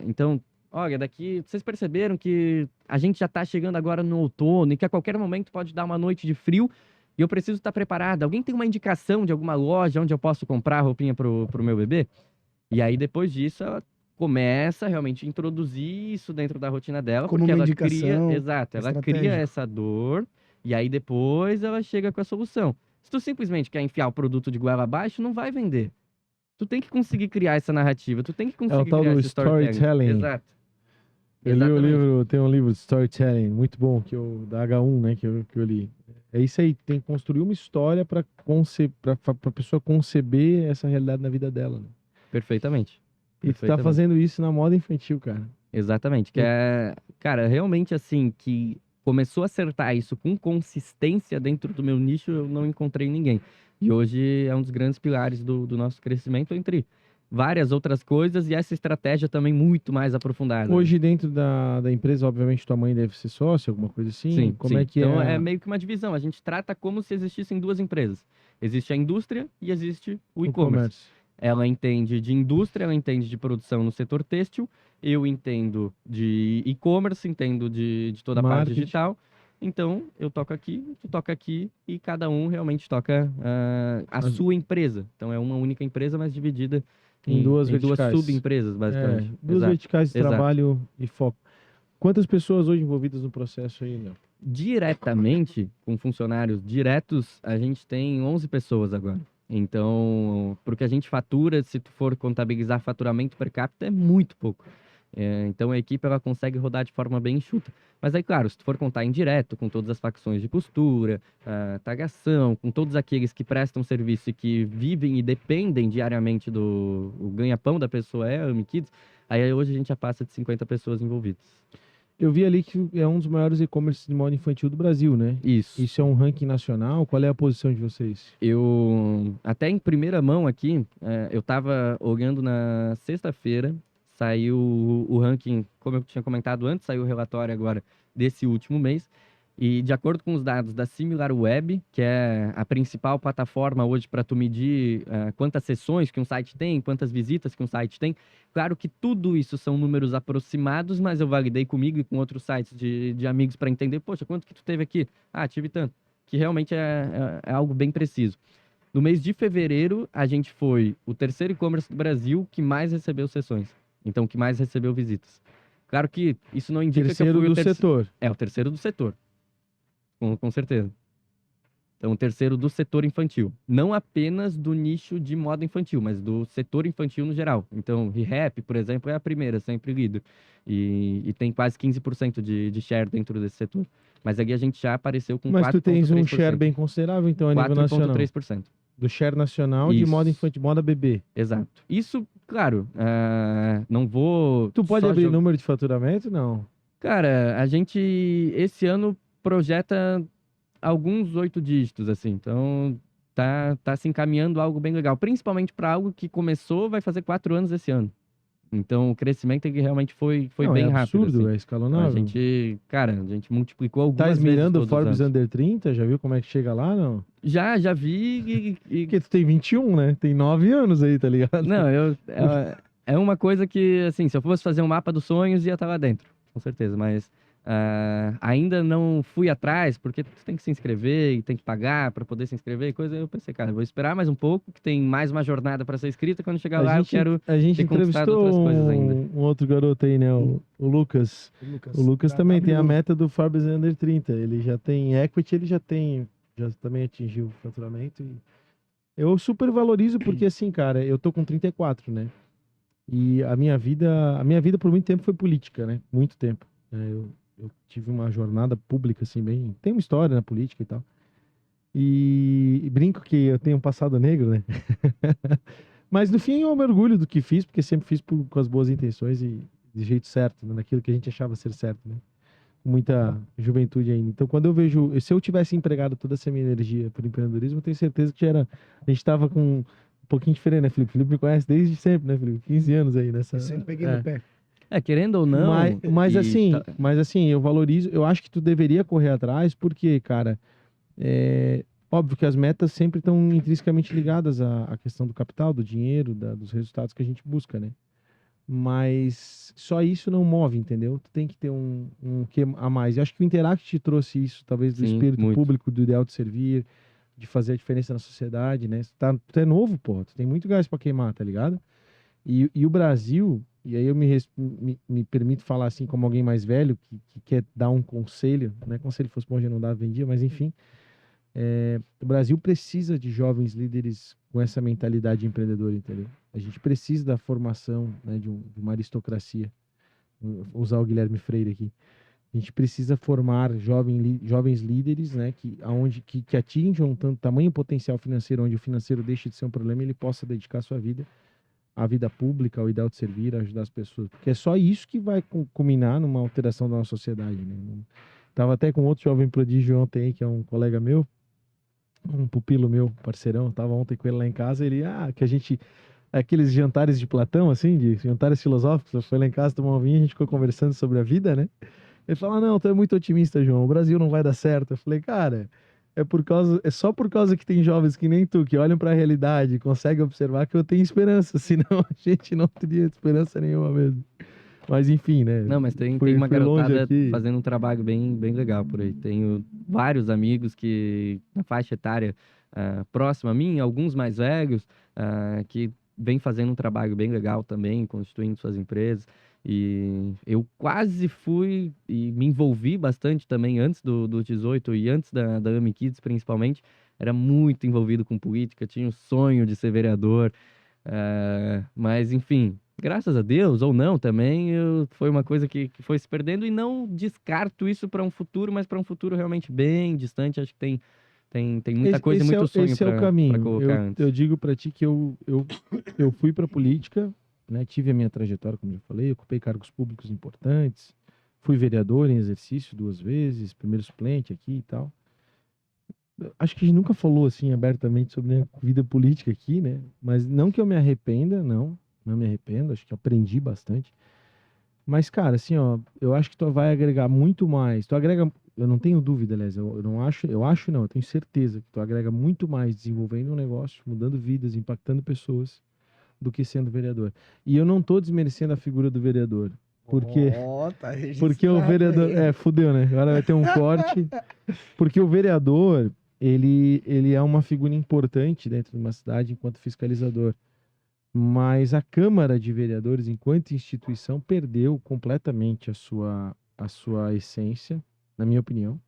Então, olha, daqui... Vocês perceberam que a gente já está chegando agora no outono e que a qualquer momento pode dar uma noite de frio e eu preciso estar preparada. Alguém tem uma indicação de alguma loja onde eu posso comprar roupinha pro meu bebê? E aí, depois disso, ela começa realmente a introduzir isso dentro da rotina dela, Como porque uma ela indicação cria... Exato, ela cria estratégica. essa dor e aí depois ela chega com a solução. Se tu simplesmente quer enfiar o produto de goela abaixo, não vai vender. Tu tem que conseguir criar essa narrativa, tu tem que É o conseguir tal criar do esse storytelling. storytelling. Exato. Eu li o Exatamente. livro, tem um livro de storytelling muito bom, da H1, né, que eu li. É isso aí, tem que construir uma história para a pessoa conceber essa realidade na vida dela, né? Perfeitamente. E tu tá fazendo isso na moda infantil, cara. Exatamente. Que é, cara, realmente assim, que começou a acertar isso com consistência dentro do meu nicho, eu não encontrei ninguém. E hoje é um dos grandes pilares do nosso crescimento, entre várias outras coisas, e essa estratégia também muito mais aprofundada. Hoje, dentro da empresa, obviamente, tua mãe deve ser sócia, alguma coisa assim? Sim, Como sim. é que Então é? é meio que uma divisão. A gente trata como se existissem duas empresas. Existe a indústria e existe o e-commerce. Ela entende de indústria, ela entende de produção no setor têxtil, eu entendo de e-commerce, entendo de toda a parte Marketing. digital. Então, eu toco aqui, tu toca aqui, e cada um realmente toca a sua empresa. Então, é uma única empresa, mas dividida Em duas duas verticais. subempresas, basicamente. Duas Exato. verticais de Exato. trabalho e foco. Quantas pessoas hoje envolvidas no processo aí, Léo? Diretamente, com funcionários diretos, a gente tem 11 pessoas agora. Então, porque a gente fatura, se tu for contabilizar faturamento per capita, é muito pouco. Então, a equipe ela consegue rodar de forma bem enxuta. Mas aí, claro, se tu for contar em direto, com todas as facções de costura, tagação, com todos aqueles que prestam serviço e que vivem e dependem diariamente do o ganha-pão da pessoa, é a Ame Kids, aí hoje a gente já passa de 50 pessoas envolvidas. Eu vi ali que é um dos maiores e-commerce de moda infantil do Brasil, né? Isso. Isso é um ranking nacional? Qual é a posição de vocês? Eu, até em primeira mão aqui, eu tava olhando na sexta-feira, saiu o ranking, como eu tinha comentado antes, saiu o relatório agora desse último mês, e de acordo com os dados da SimilarWeb, que é a principal plataforma hoje para tu medir quantas sessões que um site tem, quantas visitas que um site tem, claro que tudo isso são números aproximados, mas eu validei comigo e com outros sites de amigos para entender, poxa, quanto que tu teve aqui? Ah, tive tanto. Que realmente é algo bem preciso. No mês de fevereiro, a gente foi o terceiro e-commerce do Brasil que mais recebeu sessões. Então, que mais recebeu visitas. Claro que isso não indica que eu fui o setor. É, o terceiro do setor. Com certeza. Então, o terceiro do setor infantil. Não apenas do nicho de moda infantil, mas do setor infantil no geral. Então, ReHap, por exemplo, é a primeira, sempre líder. E tem quase 15% de share dentro desse setor. Mas aqui a gente já apareceu com 4,3%. Mas tu tens um share bem considerável, então, a nível nacional. 4,3%. Do share nacional de Isso. moda infantil, moda bebê. Exato. Isso, claro, não vou... Tu pode abrir número de faturamento? Não. Cara, a gente, esse ano, projeta alguns 8 dígitos, assim. Então, tá se encaminhando algo bem legal. Principalmente para algo que começou, vai fazer 4 anos esse ano. Então, o crescimento é que realmente foi não, bem é rápido. Absurdo, assim. é escalonável. A gente multiplicou algumas vezes. Tá mirando o Forbes Under 30? Já viu como é que chega lá, não? Já vi Porque tu tem 21, né? Tem 9 anos aí, tá ligado? Não, é uma coisa que, assim, se eu fosse fazer um mapa dos sonhos, ia estar lá dentro, com certeza. Mas ainda não fui atrás, porque tu tem que se inscrever e tem que pagar para poder se inscrever e coisa. Eu pensei, cara, eu vou esperar mais um pouco, que tem mais uma jornada para ser escrita. Quando chegar lá, eu quero a gente ter conquistado entrevistou outras coisas ainda. um outro garoto aí, né? O Lucas. O Lucas também tem a meta do Forbes Under 30. Ele já tem equity, já também atingiu o faturamento. E eu super valorizo porque, assim, cara, eu tô com 34, né? E a minha vida por muito tempo foi política, né? Muito tempo. Eu tive uma jornada pública, assim, bem... Tem uma história na política e tal. E brinco que eu tenho um passado negro, né? Mas, no fim, eu me orgulho do que fiz, porque sempre fiz com as boas intenções e de jeito certo, né? Naquilo que a gente achava ser certo, né? Com muita juventude ainda. Então, quando eu vejo... Se eu tivesse empregado toda essa minha energia por empreendedorismo, eu tenho certeza que a gente estava com pouquinho diferente, né, Felipe? Felipe me conhece desde sempre, né, Felipe? 15 anos aí nessa... Eu sempre peguei no pé. Querendo ou não... Mas assim, eu valorizo, eu acho que tu deveria correr atrás, porque, cara, óbvio que as metas sempre estão intrinsecamente ligadas à questão do capital, do dinheiro, dos resultados que a gente busca, né? Mas só isso não move, entendeu? Tu tem que ter um quê a mais. Eu acho que o Interact te trouxe isso, talvez, do Sim, espírito muito. público, do ideal de servir, de fazer a diferença na sociedade, né? Tu é novo, pô, tu tem muito gás pra queimar, tá ligado? E o Brasil, e aí eu me permito falar assim como alguém mais velho, que quer dar um conselho, né? Conselho fosse bom, já não dava, vendia, mas enfim. O Brasil precisa de jovens líderes com essa mentalidade empreendedora, entendeu? A gente precisa da formação, né, de uma aristocracia. Vou usar o Guilherme Freire aqui. A gente precisa formar jovens líderes, né, que atinjam tanto tamanho potencial financeiro, onde o financeiro deixe de ser um problema e ele possa dedicar sua vida à vida pública, ao ideal de servir, a ajudar as pessoas. Porque é só isso que vai culminar numa alteração da nossa sociedade, né? Tava até com outro jovem prodígio ontem aí, que é um colega meu, um pupilo meu, parceirão, tava ontem com ele lá em casa, que a gente, aqueles jantares de Platão, assim, de jantares filosóficos, foi lá em casa tomar um vinho, a gente ficou conversando sobre a vida, né? Ele falou, não, tu é muito otimista, João, o Brasil não vai dar certo. Eu falei, cara, é só por causa que tem jovens que nem tu, que olham para a realidade e conseguem observar que eu tenho esperança, senão a gente não teria esperança nenhuma mesmo. Mas enfim, né? Não, mas tem uma garotada fazendo um trabalho bem, bem legal por aí. Tenho vários amigos que, na faixa etária próxima a mim, alguns mais velhos, que vêm fazendo um trabalho bem legal também, constituindo suas empresas. E eu quase fui e me envolvi bastante também antes do 18 e antes da AMI Kids, principalmente. Era muito envolvido com política, tinha o sonho de ser vereador. Mas, enfim, graças a Deus, ou não também, foi uma coisa que foi se perdendo e não descarto isso para um futuro, mas para um futuro realmente bem distante. Acho que tem muita coisa e muito sonho esse é o caminho. colocar antes. Eu digo para ti que eu fui para política, né? Tive a minha trajetória, como já falei, ocupei cargos públicos importantes, fui vereador em exercício 2 vezes, primeiro suplente aqui e tal. Acho que a gente nunca falou assim abertamente sobre a vida política aqui, né? Mas não que eu me arrependa, não me arrependo, acho que aprendi bastante. Mas, cara, assim, ó, eu acho que tu vai agregar muito mais. Tu agrega, eu não tenho dúvida, aliás, eu tenho certeza que tu agrega muito mais desenvolvendo um negócio, mudando vidas, impactando pessoas, do que sendo vereador. E eu não tô desmerecendo a figura do vereador. Porque, tá porque o vereador. Fudeu, né? Agora vai ter um corte. Porque o vereador, ele é uma figura importante dentro de uma cidade enquanto fiscalizador. Mas a Câmara de Vereadores, enquanto instituição, perdeu completamente a sua essência, na minha opinião.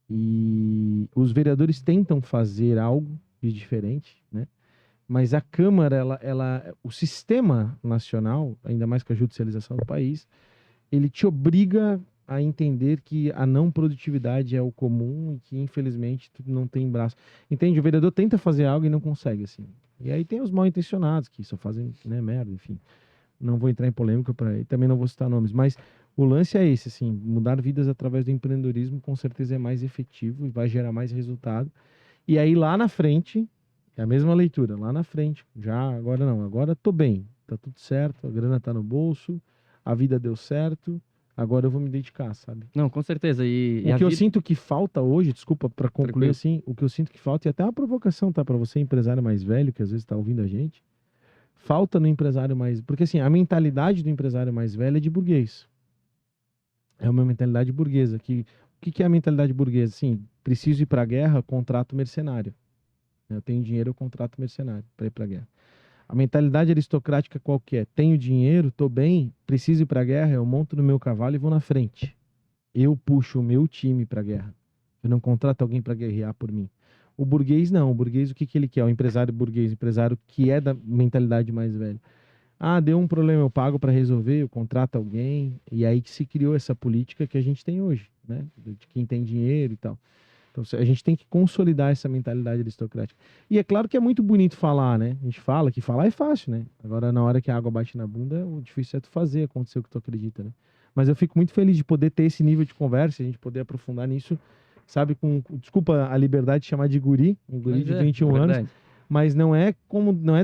E os vereadores tentam fazer algo de diferente, né? Mas a Câmara, o sistema nacional, ainda mais com a judicialização do país, ele te obriga a entender que a não produtividade é o comum e que, infelizmente, tu não tem braço. Entende? O vereador tenta fazer algo e não consegue, assim. E aí tem os mal intencionados, que só fazem, né, merda, enfim. Não vou entrar em polêmica e também não vou citar nomes, mas o lance é esse, assim, mudar vidas através do empreendedorismo com certeza é mais efetivo e vai gerar mais resultado. E aí lá na frente, é a mesma leitura, lá na frente, agora não, agora tô bem, tá tudo certo, a grana tá no bolso, a vida deu certo, agora eu vou me dedicar, sabe? Não, com certeza. O que eu sinto que falta hoje, desculpa, para concluir Tranquilo. assim, o que eu sinto que falta, e até uma provocação, tá, para você empresário mais velho, que às vezes tá ouvindo a gente, falta no empresário mais, porque assim, a mentalidade do empresário mais velho é de burguês. É uma mentalidade burguesa, o que é a mentalidade burguesa? Assim, preciso ir para a guerra, contrato mercenário. Eu tenho dinheiro, eu contrato mercenário para ir para a guerra. A mentalidade aristocrática qual que é? Tenho dinheiro, tô bem, preciso ir para a guerra, eu monto no meu cavalo e vou na frente. Eu puxo o meu time para a guerra. Eu não contrato alguém para guerrear por mim. O burguês não. O burguês, o que ele quer? O empresário burguês, o empresário que é da mentalidade mais velha. Deu um problema, eu pago para resolver, eu contrato alguém. E aí que se criou essa política que a gente tem hoje, né? De quem tem dinheiro e tal. Então, a gente tem que consolidar essa mentalidade aristocrática. E é claro que é muito bonito falar, né? A gente fala que falar é fácil, né? Agora, na hora que a água bate na bunda, o difícil é tu fazer acontecer o que tu acredita, né? Mas eu fico muito feliz de poder ter esse nível de conversa, a gente poder aprofundar nisso, sabe? Desculpa a liberdade de chamar de guri, um guri de 21 anos. Mas não é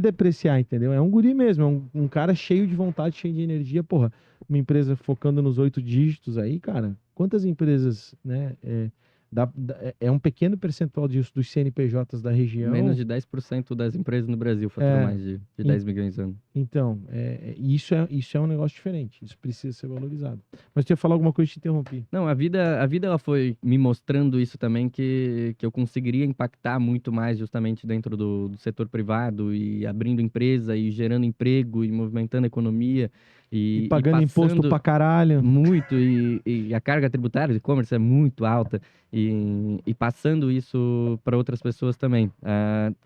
depreciar, entendeu? É um guri mesmo, é um cara cheio de vontade, cheio de energia. Porra, uma empresa focando nos 8 dígitos aí, cara. Quantas empresas, né? É um pequeno percentual disso dos CNPJs da região. Menos de 10% das empresas no Brasil faturam mais de 10 milhões de anos. Então, isso é um negócio diferente. Isso precisa ser valorizado. Mas tu ia falar alguma coisa e te interrompi. Não, a vida ela foi me mostrando isso também, que eu conseguiria impactar muito mais justamente dentro do setor privado e abrindo empresa e gerando emprego e movimentando a economia. E pagando imposto pra caralho. Muito, e a carga tributária de e-commerce é muito alta. E passando isso para outras pessoas também.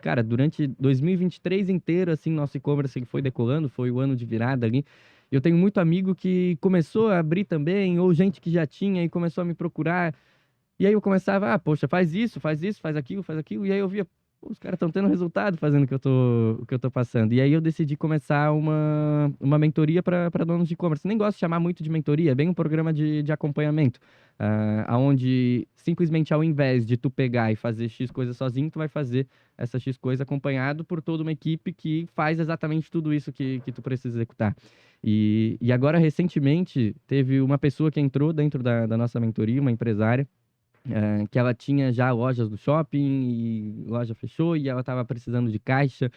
Cara, durante 2023 inteiro, assim, nosso e-commerce foi decolando, foi o ano de virada ali. Eu tenho muito amigo que começou a abrir também, ou gente que já tinha e começou a me procurar. E aí eu começava, poxa, faz isso, faz aquilo. E aí eu via, os caras estão tendo resultado fazendo o que eu tô passando. E aí eu decidi começar uma mentoria para donos de e-commerce. Nem gosto de chamar muito de mentoria, é bem um programa de acompanhamento. Onde simplesmente ao invés de tu pegar e fazer X coisa sozinho, tu vai fazer essa X coisa acompanhado por toda uma equipe que faz exatamente tudo isso que tu precisa executar. E agora, recentemente, teve uma pessoa que entrou dentro da nossa mentoria, uma empresária, que ela tinha já lojas do shopping e loja fechou e ela estava precisando de caixa.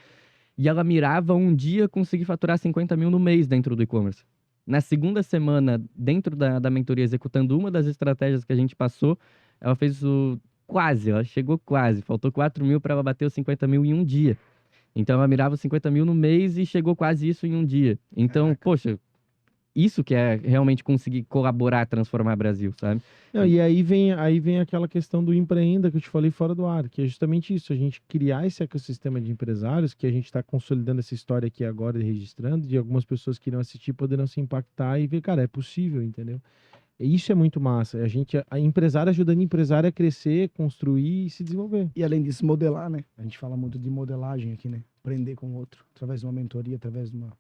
E ela mirava um dia conseguir faturar 50 mil no mês dentro do e-commerce. Na segunda semana, dentro da mentoria, executando uma das estratégias que a gente passou, ela fez ela chegou quase, faltou 4 mil para ela bater os 50 mil em um dia. Então ela mirava os 50 mil no mês e chegou quase isso em um dia. Então, poxa, isso que é realmente conseguir colaborar, transformar o Brasil, sabe? Não, e aí vem aquela questão do empreenda que eu te falei fora do ar, que é justamente isso, a gente criar esse ecossistema de empresários, que a gente está consolidando essa história aqui agora e registrando, de algumas pessoas que irão assistir poderão se impactar e ver, cara, é possível, entendeu? E isso é muito massa, a empresária ajudando a empresária a crescer, construir e se desenvolver. E além disso, modelar, né? A gente fala muito de modelagem aqui, né? Aprender com o outro, através de uma mentoria, através de uma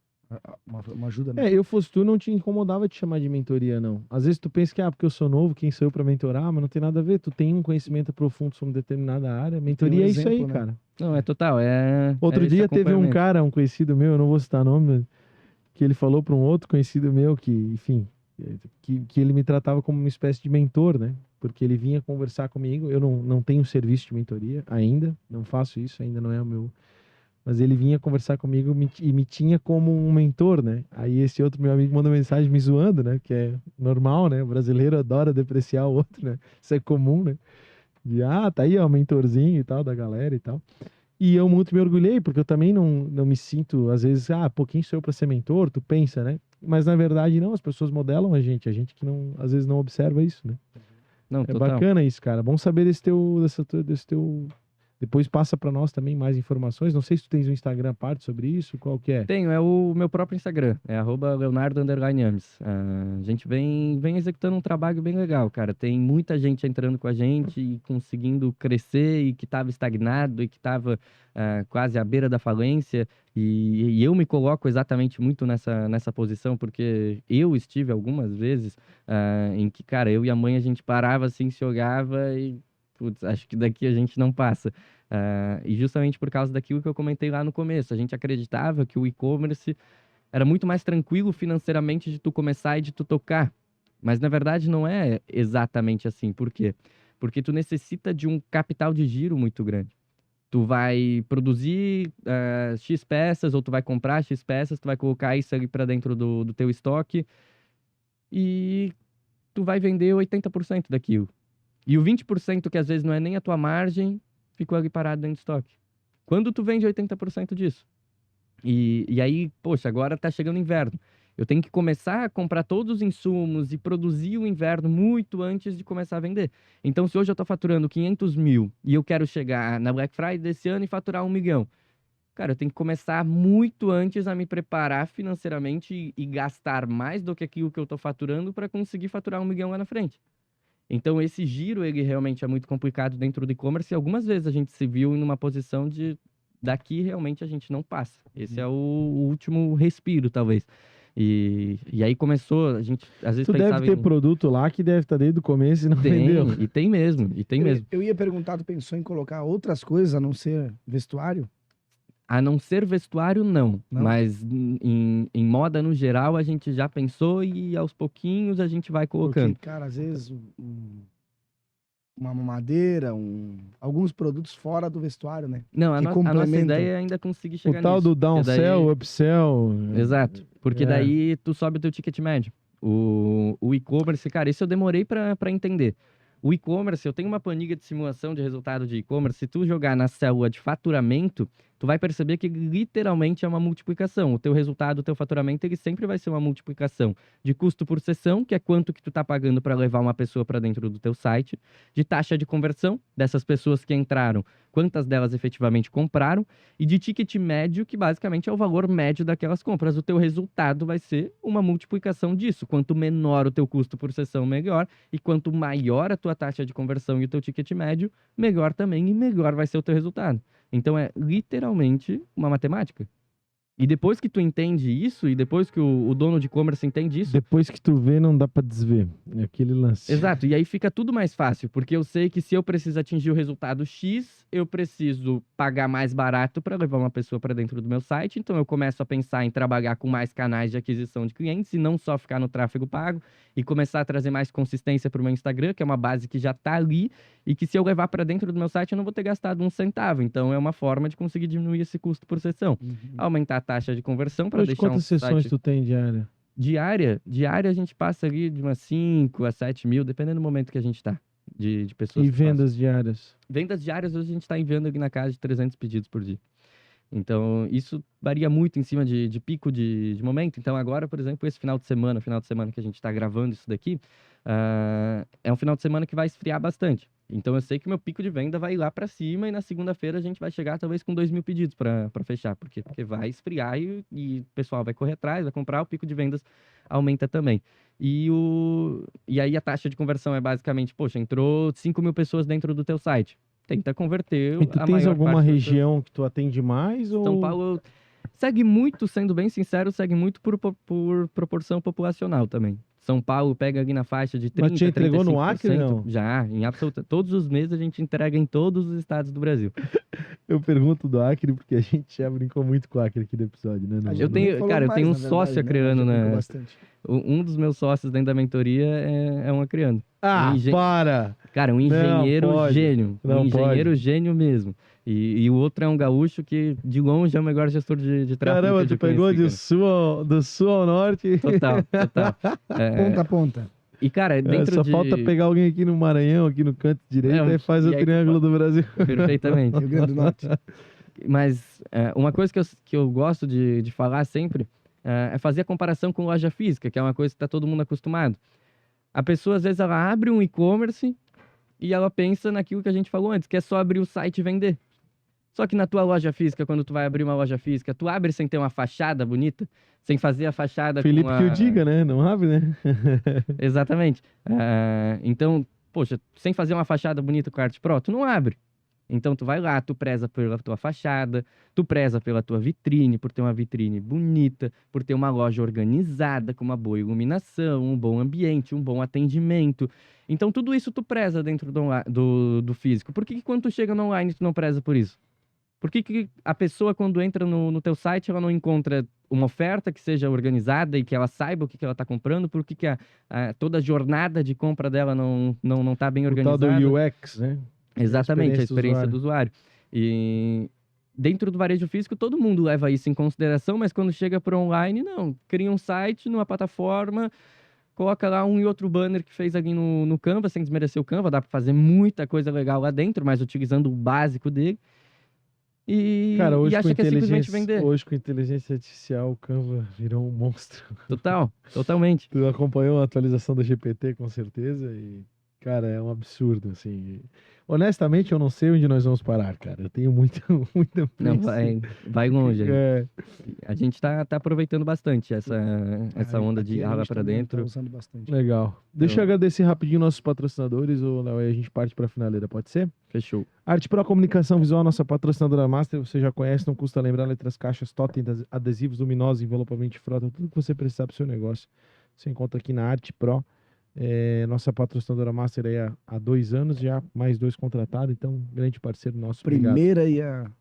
ajuda, né? Eu fosse tu, não te incomodava te chamar de mentoria, não. Às vezes tu pensa que, porque eu sou novo, quem sou eu pra mentorar? Mas não tem nada a ver. Tu tem um conhecimento profundo sobre determinada área. Mentoria é isso aí, né, cara. Não, é total. Outro dia teve um cara, um conhecido meu, eu não vou citar nome, que ele falou pra um outro conhecido meu que, enfim, que ele me tratava como uma espécie de mentor, né? Porque ele vinha conversar comigo. Eu não tenho serviço de mentoria ainda, não faço isso, ainda não é o meu. Mas ele vinha conversar comigo e me tinha como um mentor, né? Aí esse outro meu amigo mandou mensagem me zoando, né? Que é normal, né? O brasileiro adora depreciar o outro, né? Isso é comum, né? De, tá aí, ó, mentorzinho e tal, da galera e tal. E eu muito me orgulhei, porque eu também não me sinto, às vezes, quem sou eu pra ser mentor? Tu pensa, né? Mas na verdade não, as pessoas modelam a gente que não, às vezes não observa isso, né? Não, é total. bacana isso, cara. Bom saber desse teu... Depois passa para nós também mais informações. Não sei se tu tens um Instagram à parte sobre isso, qual que é? Tenho, é o meu próprio Instagram, é @Leonardo_Ames. A gente vem executando um trabalho bem legal, cara. Tem muita gente entrando com a gente e conseguindo crescer e que estava estagnado e que estava quase à beira da falência. E eu me coloco exatamente muito nessa posição, porque eu estive algumas vezes em que, cara, eu e a mãe a gente parava assim, se olhava e... Putz, acho que daqui a gente não passa. E justamente por causa daquilo que eu comentei lá no começo. A gente acreditava que o e-commerce era muito mais tranquilo financeiramente de tu começar e de tu tocar. Mas na verdade não é exatamente assim. Por quê? Porque tu necessita de um capital de giro muito grande. Tu vai produzir X peças, ou tu vai comprar X peças, tu vai colocar isso ali para dentro do teu estoque e tu vai vender 80% daquilo. E o 20% que às vezes não é nem a tua margem, ficou ali parado dentro do estoque. Quando tu vende 80% disso? E aí, poxa, agora tá chegando inverno. Eu tenho que começar a comprar todos os insumos e produzir o inverno muito antes de começar a vender. Então, se hoje eu tô faturando 500 mil e eu quero chegar na Black Friday desse ano e faturar 1 milhão, cara, eu tenho que começar muito antes a me preparar financeiramente e gastar mais do que aquilo que eu tô faturando para conseguir faturar 1 milhão lá na frente. Então, esse giro, ele realmente é muito complicado dentro do e-commerce e algumas vezes a gente se viu em uma posição de daqui realmente a gente não passa. Esse é o último respiro, talvez. E aí começou, a gente às vezes tu pensava deve ter produto lá que deve estar desde o começo e não vendeu. E tem mesmo, Eu ia perguntar, tu pensou em colocar outras coisas a não ser vestuário? A não ser vestuário, não. Não? Mas em moda no geral, a gente já pensou e aos pouquinhos a gente vai colocando. Porque, cara, às vezes uma mamadeira, alguns produtos fora do vestuário, né? Não, Que a nossa complementam. ideia é ainda conseguir O chegar tal nisso. do porque daí- downsell, upsell. Exato. Porque É. daí tu sobe o teu ticket médio. O e-commerce, cara, isso eu demorei pra entender. O e-commerce, eu tenho uma planilha de simulação de resultado de e-commerce. Se tu jogar na célula de faturamento, tu vai perceber que literalmente é uma multiplicação. O teu resultado, o teu faturamento, ele sempre vai ser uma multiplicação de custo por sessão, que é quanto que tu tá pagando para levar uma pessoa para dentro do teu site, de taxa de conversão dessas pessoas que entraram, quantas delas efetivamente compraram, e de ticket médio, que basicamente é o valor médio daquelas compras. O teu resultado vai ser uma multiplicação disso. Quanto menor o teu custo por sessão, melhor. E quanto maior a tua taxa de conversão e o teu ticket médio, melhor também e melhor vai ser o teu resultado. Então é literalmente uma matemática. E depois que tu entende isso, e depois que o dono de e-commerce entende isso, Depois que tu vê, não dá pra desver. É aquele lance. exato, e aí fica tudo mais fácil, porque eu sei que se eu preciso atingir o resultado X, eu preciso pagar mais barato para levar uma pessoa para dentro do meu site, então eu começo a pensar em trabalhar com mais canais de aquisição de clientes e não só ficar no tráfego pago e começar a trazer mais consistência para o meu Instagram, que é uma base que já está ali e que se eu levar para dentro do meu site eu não vou ter gastado um centavo, então é uma forma de conseguir diminuir esse custo por sessão, aumentar a taxa de conversão para Hoje, deixar um quantas sessões site... tu tem diária? Diária a gente passa ali de umas 5 a 7 mil, dependendo do momento que a gente tá, de pessoas E que passam. vendas diárias? Vendas diárias, hoje a gente está enviando ali na casa de 300 pedidos por dia. Então, isso varia muito em cima de pico de momento. Então, agora, por exemplo, esse final de semana que a gente está gravando isso daqui, é um final de semana que vai esfriar bastante. Então, eu sei que meu pico de venda vai ir lá para cima e na segunda-feira a gente vai chegar talvez com 2 mil pedidos para fechar. Por quê? Porque vai esfriar e o pessoal vai correr atrás, vai comprar, o pico de vendas aumenta também. E aí a taxa de conversão é basicamente, poxa, entrou 5 mil pessoas dentro do teu site. Tenta converter E tu a tens maior alguma parte das pessoas. região que tu atende mais? São Ou... Paulo segue muito, sendo bem sincero, segue muito por proporção populacional também. São Paulo pega ali na faixa de 30%, Mas te entregou no Acre, 35%. não? Já, em absoluta. Todos os meses a gente entrega em todos os estados do Brasil. Eu pergunto do Acre porque a gente já brincou muito com o Acre aqui no episódio, né? Eu tenho, cara, eu tenho um sócio acreano, né? Um dos meus sócios dentro da mentoria é um acreano. Ah, para! Cara, um engenheiro pode. gênio. Não Um engenheiro pode. gênio mesmo. E o outro é um gaúcho que, de longe, é o melhor gestor de tráfego. Caramba, que eu já tu pegou conheci, do sul ao norte. Total. Ponta a ponta. E, cara, dentro Só de... falta pegar alguém aqui no Maranhão, aqui no canto direito, e faz e o aí tu triângulo do Brasil. Perfeitamente. Rio Grande do Norte. Mas uma coisa que eu gosto de falar sempre é fazer a comparação com loja física, que é uma coisa que está todo mundo acostumado. A pessoa, às vezes, ela abre um e-commerce e ela pensa naquilo que a gente falou antes, que é só abrir o site e vender. Só que na tua loja física, quando tu vai abrir uma loja física, tu abre sem ter uma fachada bonita, sem fazer a fachada Felipe com a... que o diga, né? Não abre, né? Exatamente. Então, poxa, sem fazer uma fachada bonita com a Arte Pro, tu não abre. Então tu vai lá, tu preza pela tua fachada, tu preza pela tua vitrine, por ter uma vitrine bonita, por ter uma loja organizada, com uma boa iluminação, um bom ambiente, um bom atendimento. Então tudo isso tu preza dentro do físico. Por que quando tu chega no online tu não preza por isso? Por que a pessoa, quando entra no teu site, ela não encontra uma oferta que seja organizada e que ela saiba o que ela está comprando? Por que toda a jornada de compra dela não está bem organizada? O tal do UX, né? Exatamente, a experiência do usuário. E dentro do varejo físico, todo mundo leva isso em consideração, mas quando chega para online, não. Cria um site numa plataforma, coloca lá um e outro banner que fez ali no Canva, sem desmerecer o Canva, dá para fazer muita coisa legal lá dentro, mas utilizando o básico dele. Cara, hoje acha que é simplesmente vender. Hoje com inteligência artificial, o Canva virou um monstro. Totalmente. Tu acompanhou a atualização do GPT, com certeza, e, cara, é um absurdo, assim. Honestamente, eu não sei onde nós vamos parar, cara. Eu tenho muita Não, vai longe. É. A gente tá aproveitando bastante essa onda de água para dentro. Tá usando bastante. Legal. Deixa eu agradecer rapidinho nossos patrocinadores, Léo, e a gente parte pra finaleira, pode ser? Fechou. Arte Pro Comunicação Visual, nossa patrocinadora master, você já conhece, não custa lembrar, letras, caixas, totem, adesivos, luminosos, envelopamento de frota, tudo que você precisar pro seu negócio. Você encontra aqui na Arte Pro. Nossa patrocinadora Master aí há 2 anos, já mais 2 contratados, então grande parceiro nosso. Obrigado.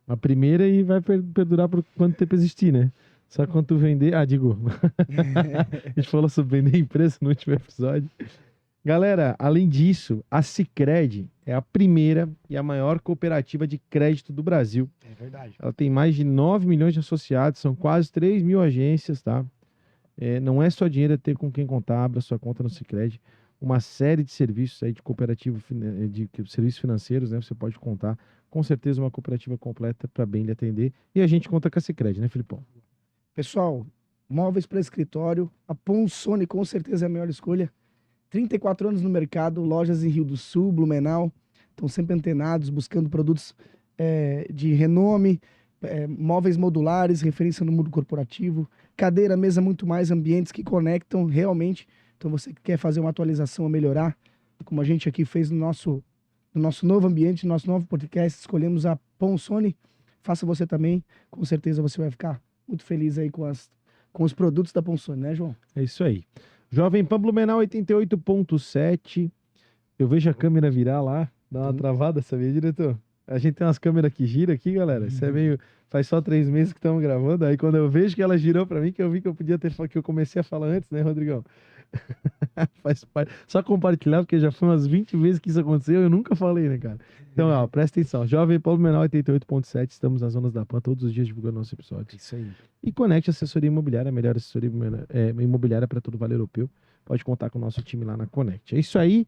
A primeira e vai perdurar por quanto tempo existir, né? Só quando tu vender... a gente falou sobre vender empresa no último episódio. Galera, além disso, a Sicredi é a primeira e a maior cooperativa de crédito do Brasil. É verdade. Ela tem mais de 9 milhões de associados, são quase 3 mil agências, tá? Não é só dinheiro, é ter com quem contar, abra sua conta no Sicredi. Uma série de serviços aí de cooperativo, de serviços financeiros, né? Você pode contar. Com certeza uma cooperativa completa para bem lhe atender. E a gente conta com a Sicredi, né, Filipão? Pessoal, móveis para escritório, a Ponsone com certeza é a melhor escolha. 34 anos no mercado, lojas em Rio do Sul, Blumenau, estão sempre antenados, buscando produtos de renome, móveis modulares, referência no mundo corporativo, cadeira, mesa, muito mais, ambientes que conectam realmente. Então você que quer fazer uma atualização a melhorar, como a gente aqui fez no nosso novo ambiente, no nosso novo podcast, escolhemos a Ponsone, faça você também, com certeza você vai ficar muito feliz aí com os produtos da Ponsone, né, João? É isso aí. Jovem Pan Blumenau 88.7. Eu vejo a câmera virar lá, dá uma travada, sabia, diretor? A gente tem umas câmeras que giram aqui, galera. Isso é meio... Faz só 3 meses que estamos gravando. Aí quando eu vejo que ela girou pra mim, que eu vi que eu podia ter... Que eu comecei a falar antes, né, Rodrigão? Faz parte. Só compartilhar, porque já foi umas 20 vezes que isso aconteceu e eu nunca falei, né, cara? Então, ó, presta atenção. Jovem Pan Blumenau 88.7. Estamos nas zonas da Pan todos os dias divulgando nosso episódio. Isso aí. E Conecte Assessoria Imobiliária, a melhor assessoria imobiliária para todo o Vale Europeu. Pode contar com o nosso time lá na Conecte. É isso aí.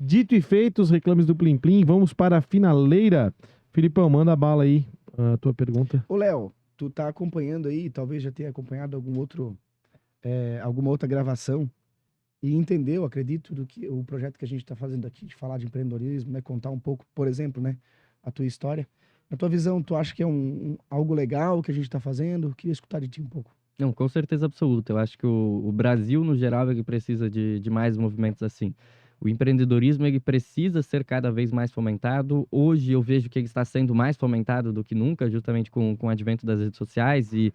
Dito e feito, os reclames do Plim Plim. Vamos para a finaleira. Filipão, manda a bala aí, a tua pergunta. Ô, Léo, tu tá acompanhando aí, talvez já tenha acompanhado alguma outra gravação e entendeu, acredito, o projeto que a gente está fazendo aqui, de falar de empreendedorismo, né? Contar um pouco, por exemplo, né? A tua história. Na tua visão, tu acha que é algo legal que a gente está fazendo? Queria escutar de ti um pouco. Não, com certeza absoluta. Eu acho que o Brasil, no geral, ele precisa de mais movimentos assim. O empreendedorismo, ele precisa ser cada vez mais fomentado. Hoje eu vejo que ele está sendo mais fomentado do que nunca, justamente com o advento das redes sociais e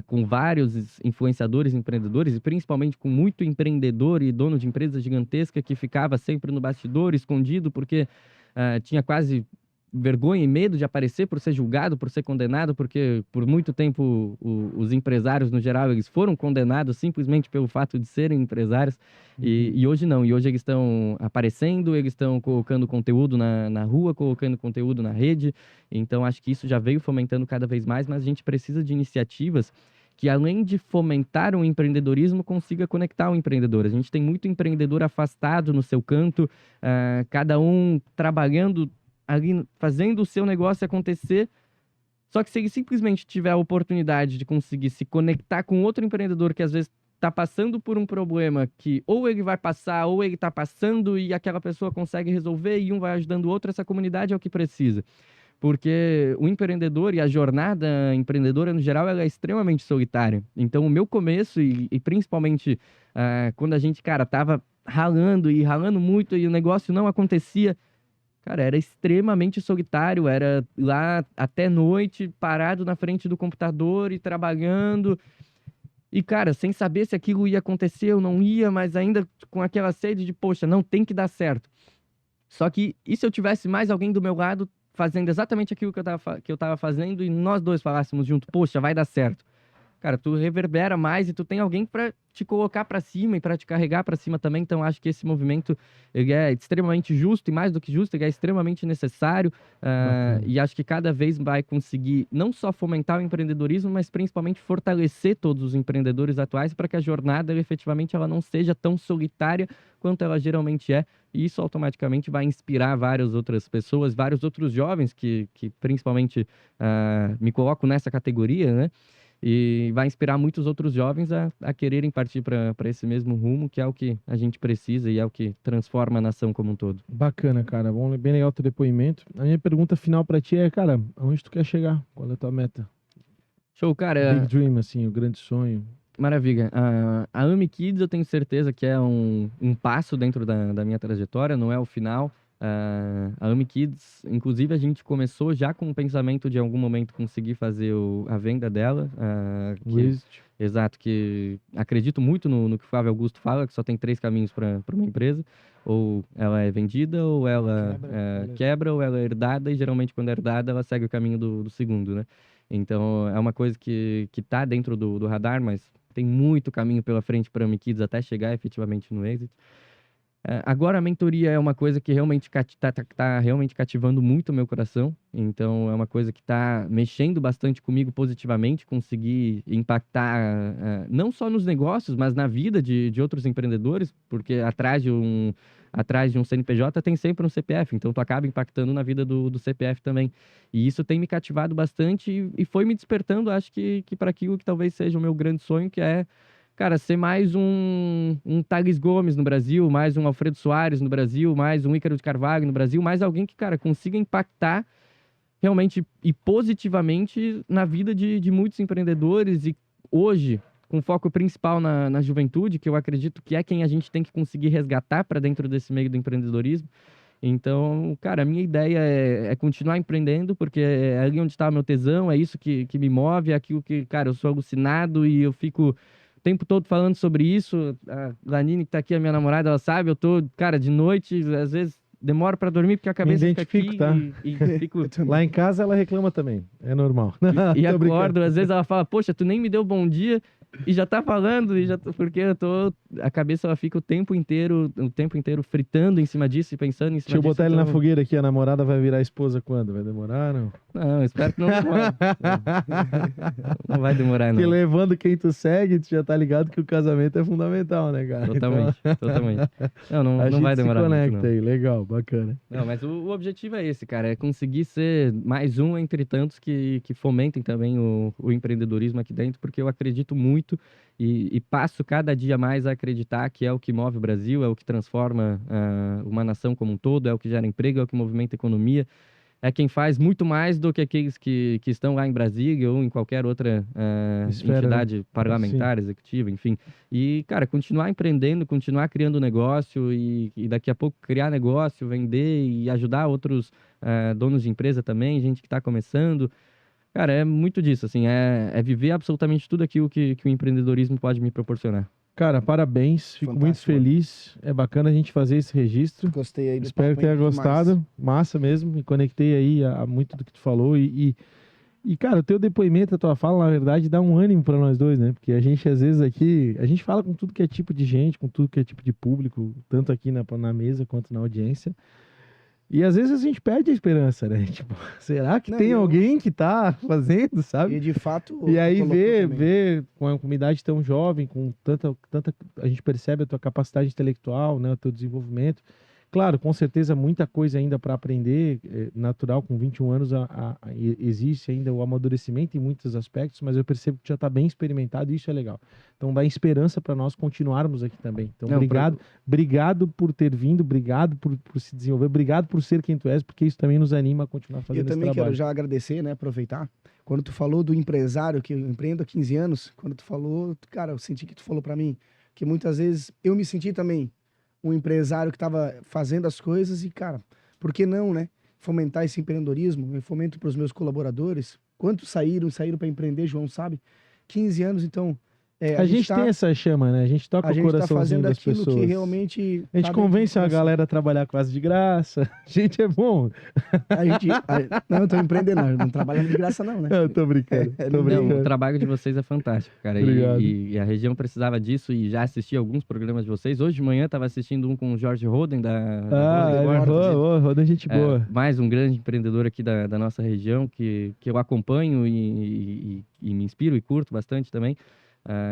com vários influenciadores, empreendedores, e principalmente com muito empreendedor e dono de empresa gigantesca que ficava sempre no bastidor, escondido, porque tinha quase vergonha e medo de aparecer por ser julgado, por ser condenado, porque por muito tempo os empresários, no geral, eles foram condenados simplesmente pelo fato de serem empresários, e hoje não, e hoje eles estão aparecendo, eles estão colocando conteúdo na rua, colocando conteúdo na rede, então acho que isso já veio fomentando cada vez mais, mas a gente precisa de iniciativas que, além de fomentar o empreendedorismo, consiga conectar o empreendedor. A gente tem muito empreendedor afastado no seu canto, cada um trabalhando ali, fazendo o seu negócio acontecer, só que se ele simplesmente tiver a oportunidade de conseguir se conectar com outro empreendedor que às vezes está passando por um problema que ou ele vai passar ou ele está passando e aquela pessoa consegue resolver e um vai ajudando o outro, essa comunidade é o que precisa. Porque o empreendedor e a jornada empreendedora, no geral, ela é extremamente solitária. Então, o meu começo, e principalmente quando a gente, cara, tava ralando e ralando muito e o negócio não acontecia, cara, era extremamente solitário, era lá até noite, parado na frente do computador e trabalhando. E, cara, sem saber se aquilo ia acontecer ou não ia, mas ainda com aquela sede de, poxa, não, tem que dar certo. Só que, e se eu tivesse mais alguém do meu lado fazendo exatamente aquilo que eu tava fazendo e nós dois falássemos junto, poxa, vai dar certo? Cara, tu reverbera mais e tu tem alguém para te colocar para cima e para te carregar para cima também. Então, acho que esse movimento ele é extremamente justo e, mais do que justo, ele é extremamente necessário. E acho que cada vez vai conseguir não só fomentar o empreendedorismo, mas principalmente fortalecer todos os empreendedores atuais para que a jornada, efetivamente, ela não seja tão solitária quanto ela geralmente é. E isso automaticamente vai inspirar várias outras pessoas, vários outros jovens que principalmente me colocam nessa categoria, né? E vai inspirar muitos outros jovens a quererem partir para esse mesmo rumo, que é o que a gente precisa e é o que transforma a nação como um todo. Bacana, cara. Bom, bem legal o teu depoimento. A minha pergunta final para ti é, cara, aonde tu quer chegar? Qual é a tua meta? Show, cara. Big Dream, assim, o grande sonho. Maravilha. A AMI Kids eu tenho certeza que é um passo dentro da minha trajetória, não é o final. A AMI Kids, inclusive, a gente começou já com o pensamento de em algum momento conseguir fazer a venda dela. Exato, que acredito muito no que o Flávio Augusto fala, que só tem 3 caminhos para uma empresa, ou ela é vendida, ou ela quebra, ou ela é herdada, e geralmente quando é herdada ela segue o caminho do segundo, né? Então é uma coisa que tá dentro do radar, mas tem muito caminho pela frente para a Amikids até chegar efetivamente no exit. Agora a mentoria é uma coisa que realmente tá realmente cativando muito o meu coração. Então é uma coisa que está mexendo bastante comigo positivamente, conseguir impactar não só nos negócios, mas na vida de outros empreendedores, porque atrás de um CNPJ tem sempre um CPF, então tu acaba impactando na vida do CPF também. E isso tem me cativado bastante e foi me despertando, acho que para aquilo que talvez seja o meu grande sonho, que é, cara, ser mais um Thales Gomes no Brasil, mais um Alfredo Soares no Brasil, mais um Ícaro de Carvalho no Brasil, mais alguém que, cara, consiga impactar realmente e positivamente na vida de muitos empreendedores e hoje, com foco principal na juventude, que eu acredito que é quem a gente tem que conseguir resgatar para dentro desse meio do empreendedorismo. Então, cara, a minha ideia é continuar empreendendo, porque é ali onde está o meu tesão, é isso que me move, é aquilo que, cara, eu sou alucinado e eu fico o tempo todo falando sobre isso. A Lanine, que tá aqui, a minha namorada, ela sabe, eu tô, cara, de noite, às vezes demoro para dormir porque a cabeça fica aqui tá? e fico... Lá em casa ela reclama também, é normal. E acordo, às vezes ela fala, poxa, tu nem me deu bom dia e já tá falando, porque a cabeça ela fica o tempo inteiro fritando em cima disso e pensando em cima Deixa eu disso. botar ele na fogueira aqui, a namorada vai virar esposa quando? Vai demorar, não? Não, espero que não demore. Não vai demorar, não. Porque levando quem tu segue, tu já tá ligado que o casamento é fundamental, né, cara? Totalmente, totalmente. Não A gente vai demorar se conecta muito, não. aí, legal, bacana. Não, mas o objetivo é esse, cara, é conseguir ser mais um entre tantos que fomentem também o empreendedorismo aqui dentro, porque eu acredito muito e passo cada dia mais a acreditar que é o que move o Brasil, é o que transforma uma nação como um todo, é o que gera emprego, é o que movimenta a economia, é quem faz muito mais do que aqueles que estão lá em Brasília ou em qualquer outra Esfera, entidade parlamentar, executiva, enfim. E, cara, continuar empreendendo, continuar criando negócio e daqui a pouco criar negócio, vender e ajudar outros donos de empresa também, gente que está começando. Cara, é muito disso, assim, é viver absolutamente tudo aquilo que o empreendedorismo pode me proporcionar. Cara, parabéns, fico muito feliz. É bacana a gente fazer esse registro. Gostei aí do Espero que tenha gostado. demais. Massa mesmo. Me conectei aí a muito do que tu falou. E, cara, o teu depoimento, a tua fala, na verdade, dá um ânimo para nós dois, né? Porque a gente, às vezes, aqui, a gente fala com tudo que é tipo de gente, com tudo que é tipo de público, tanto aqui na mesa quanto na audiência. E às vezes a gente perde a esperança, né? Tipo, será que tem alguém que tá fazendo, sabe? E de fato... E aí ver com uma comunidade tão jovem, com tanta... A gente percebe a tua capacidade intelectual, né? O teu desenvolvimento. Claro, com certeza muita coisa ainda para aprender, natural, com 21 anos existe ainda o amadurecimento em muitos aspectos, mas eu percebo que já está bem experimentado e isso é legal. Então dá esperança para nós continuarmos aqui também. Então obrigado por ter vindo, obrigado por se desenvolver, obrigado por ser quem tu és, porque isso também nos anima a continuar fazendo esse trabalho. Eu também quero já agradecer, né, aproveitar. Quando tu falou do empresário, que eu empreendo há 15 anos, quando tu falou, cara, eu senti que tu falou para mim, que muitas vezes eu me senti também um empresário que estava fazendo as coisas e, cara, por que não, né? Fomentar esse empreendedorismo, eu fomento para os meus colaboradores. Quantos saíram para empreender, João, sabe? 15 anos, então... a gente tem essa chama, né? A gente toca o coraçãozinho das pessoas. A gente tá fazendo aquilo que realmente... A gente convence a galera a trabalhar quase de graça. A gente é bom. Não, eu tô empreendendo, não trabalhando de graça não, né? Eu tô brincando. Não, o trabalho de vocês é fantástico, cara. E a região precisava disso e já assisti alguns programas de vocês. Hoje de manhã tava assistindo um com o Jorge Roden Roden, gente boa. Mais um grande empreendedor aqui da nossa região que eu acompanho e me inspiro e curto bastante também.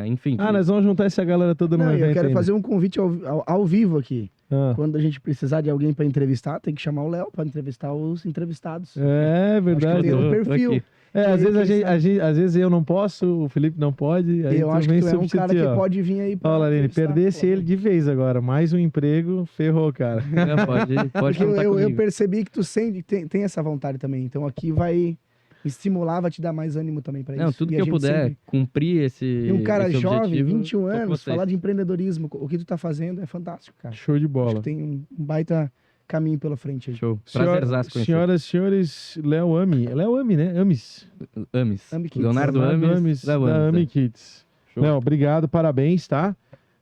Enfim. Nós vamos juntar essa galera toda no evento. Eu quero fazer um convite ao vivo aqui. Quando a gente precisar de alguém para entrevistar, tem que chamar o Léo para entrevistar os entrevistados. É verdade. Tem um perfil. Às vezes eu não posso, o Felipe não pode. Aí eu acho que tu é um cara que pode vir aí pra... Olha, Larine, perdesse ele de vez agora. Mais um emprego, ferrou, cara. Pode contar comigo. Eu percebi que tu tem essa vontade também. Então aqui vai... estimular, vai te dar mais ânimo também para isso. Não, tudo que eu puder cumprir esse E um cara jovem, objetivo, 21 anos, falar de empreendedorismo, o que tu tá fazendo é fantástico, cara. Show de bola. Acho que tem um baita caminho pela frente aí. Show. Prazerzaço conhecer. Senhoras e senhores, Léo Ami, né? Amis. Amis. Kids. Leonardo Amis. Da Ami Kids. Show. Léo, obrigado, parabéns, tá?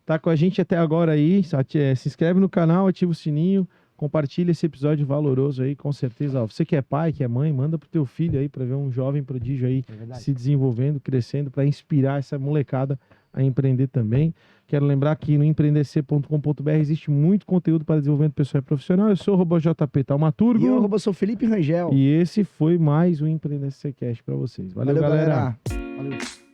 Tá com a gente até agora aí. Se inscreve no canal, ativa o sininho, compartilha esse episódio valoroso aí, com certeza. Ó, você que é pai, que é mãe, manda pro teu filho aí pra ver um jovem prodígio aí se desenvolvendo, crescendo, pra inspirar essa molecada a empreender também. Quero lembrar que no empreendec.com.br existe muito conteúdo para desenvolvimento pessoal e profissional. Eu sou o @JP Taumaturgo. E eu, sou Felipe Rangel. E esse foi mais um Empreendec Cast para vocês. Valeu, galera. Valeu.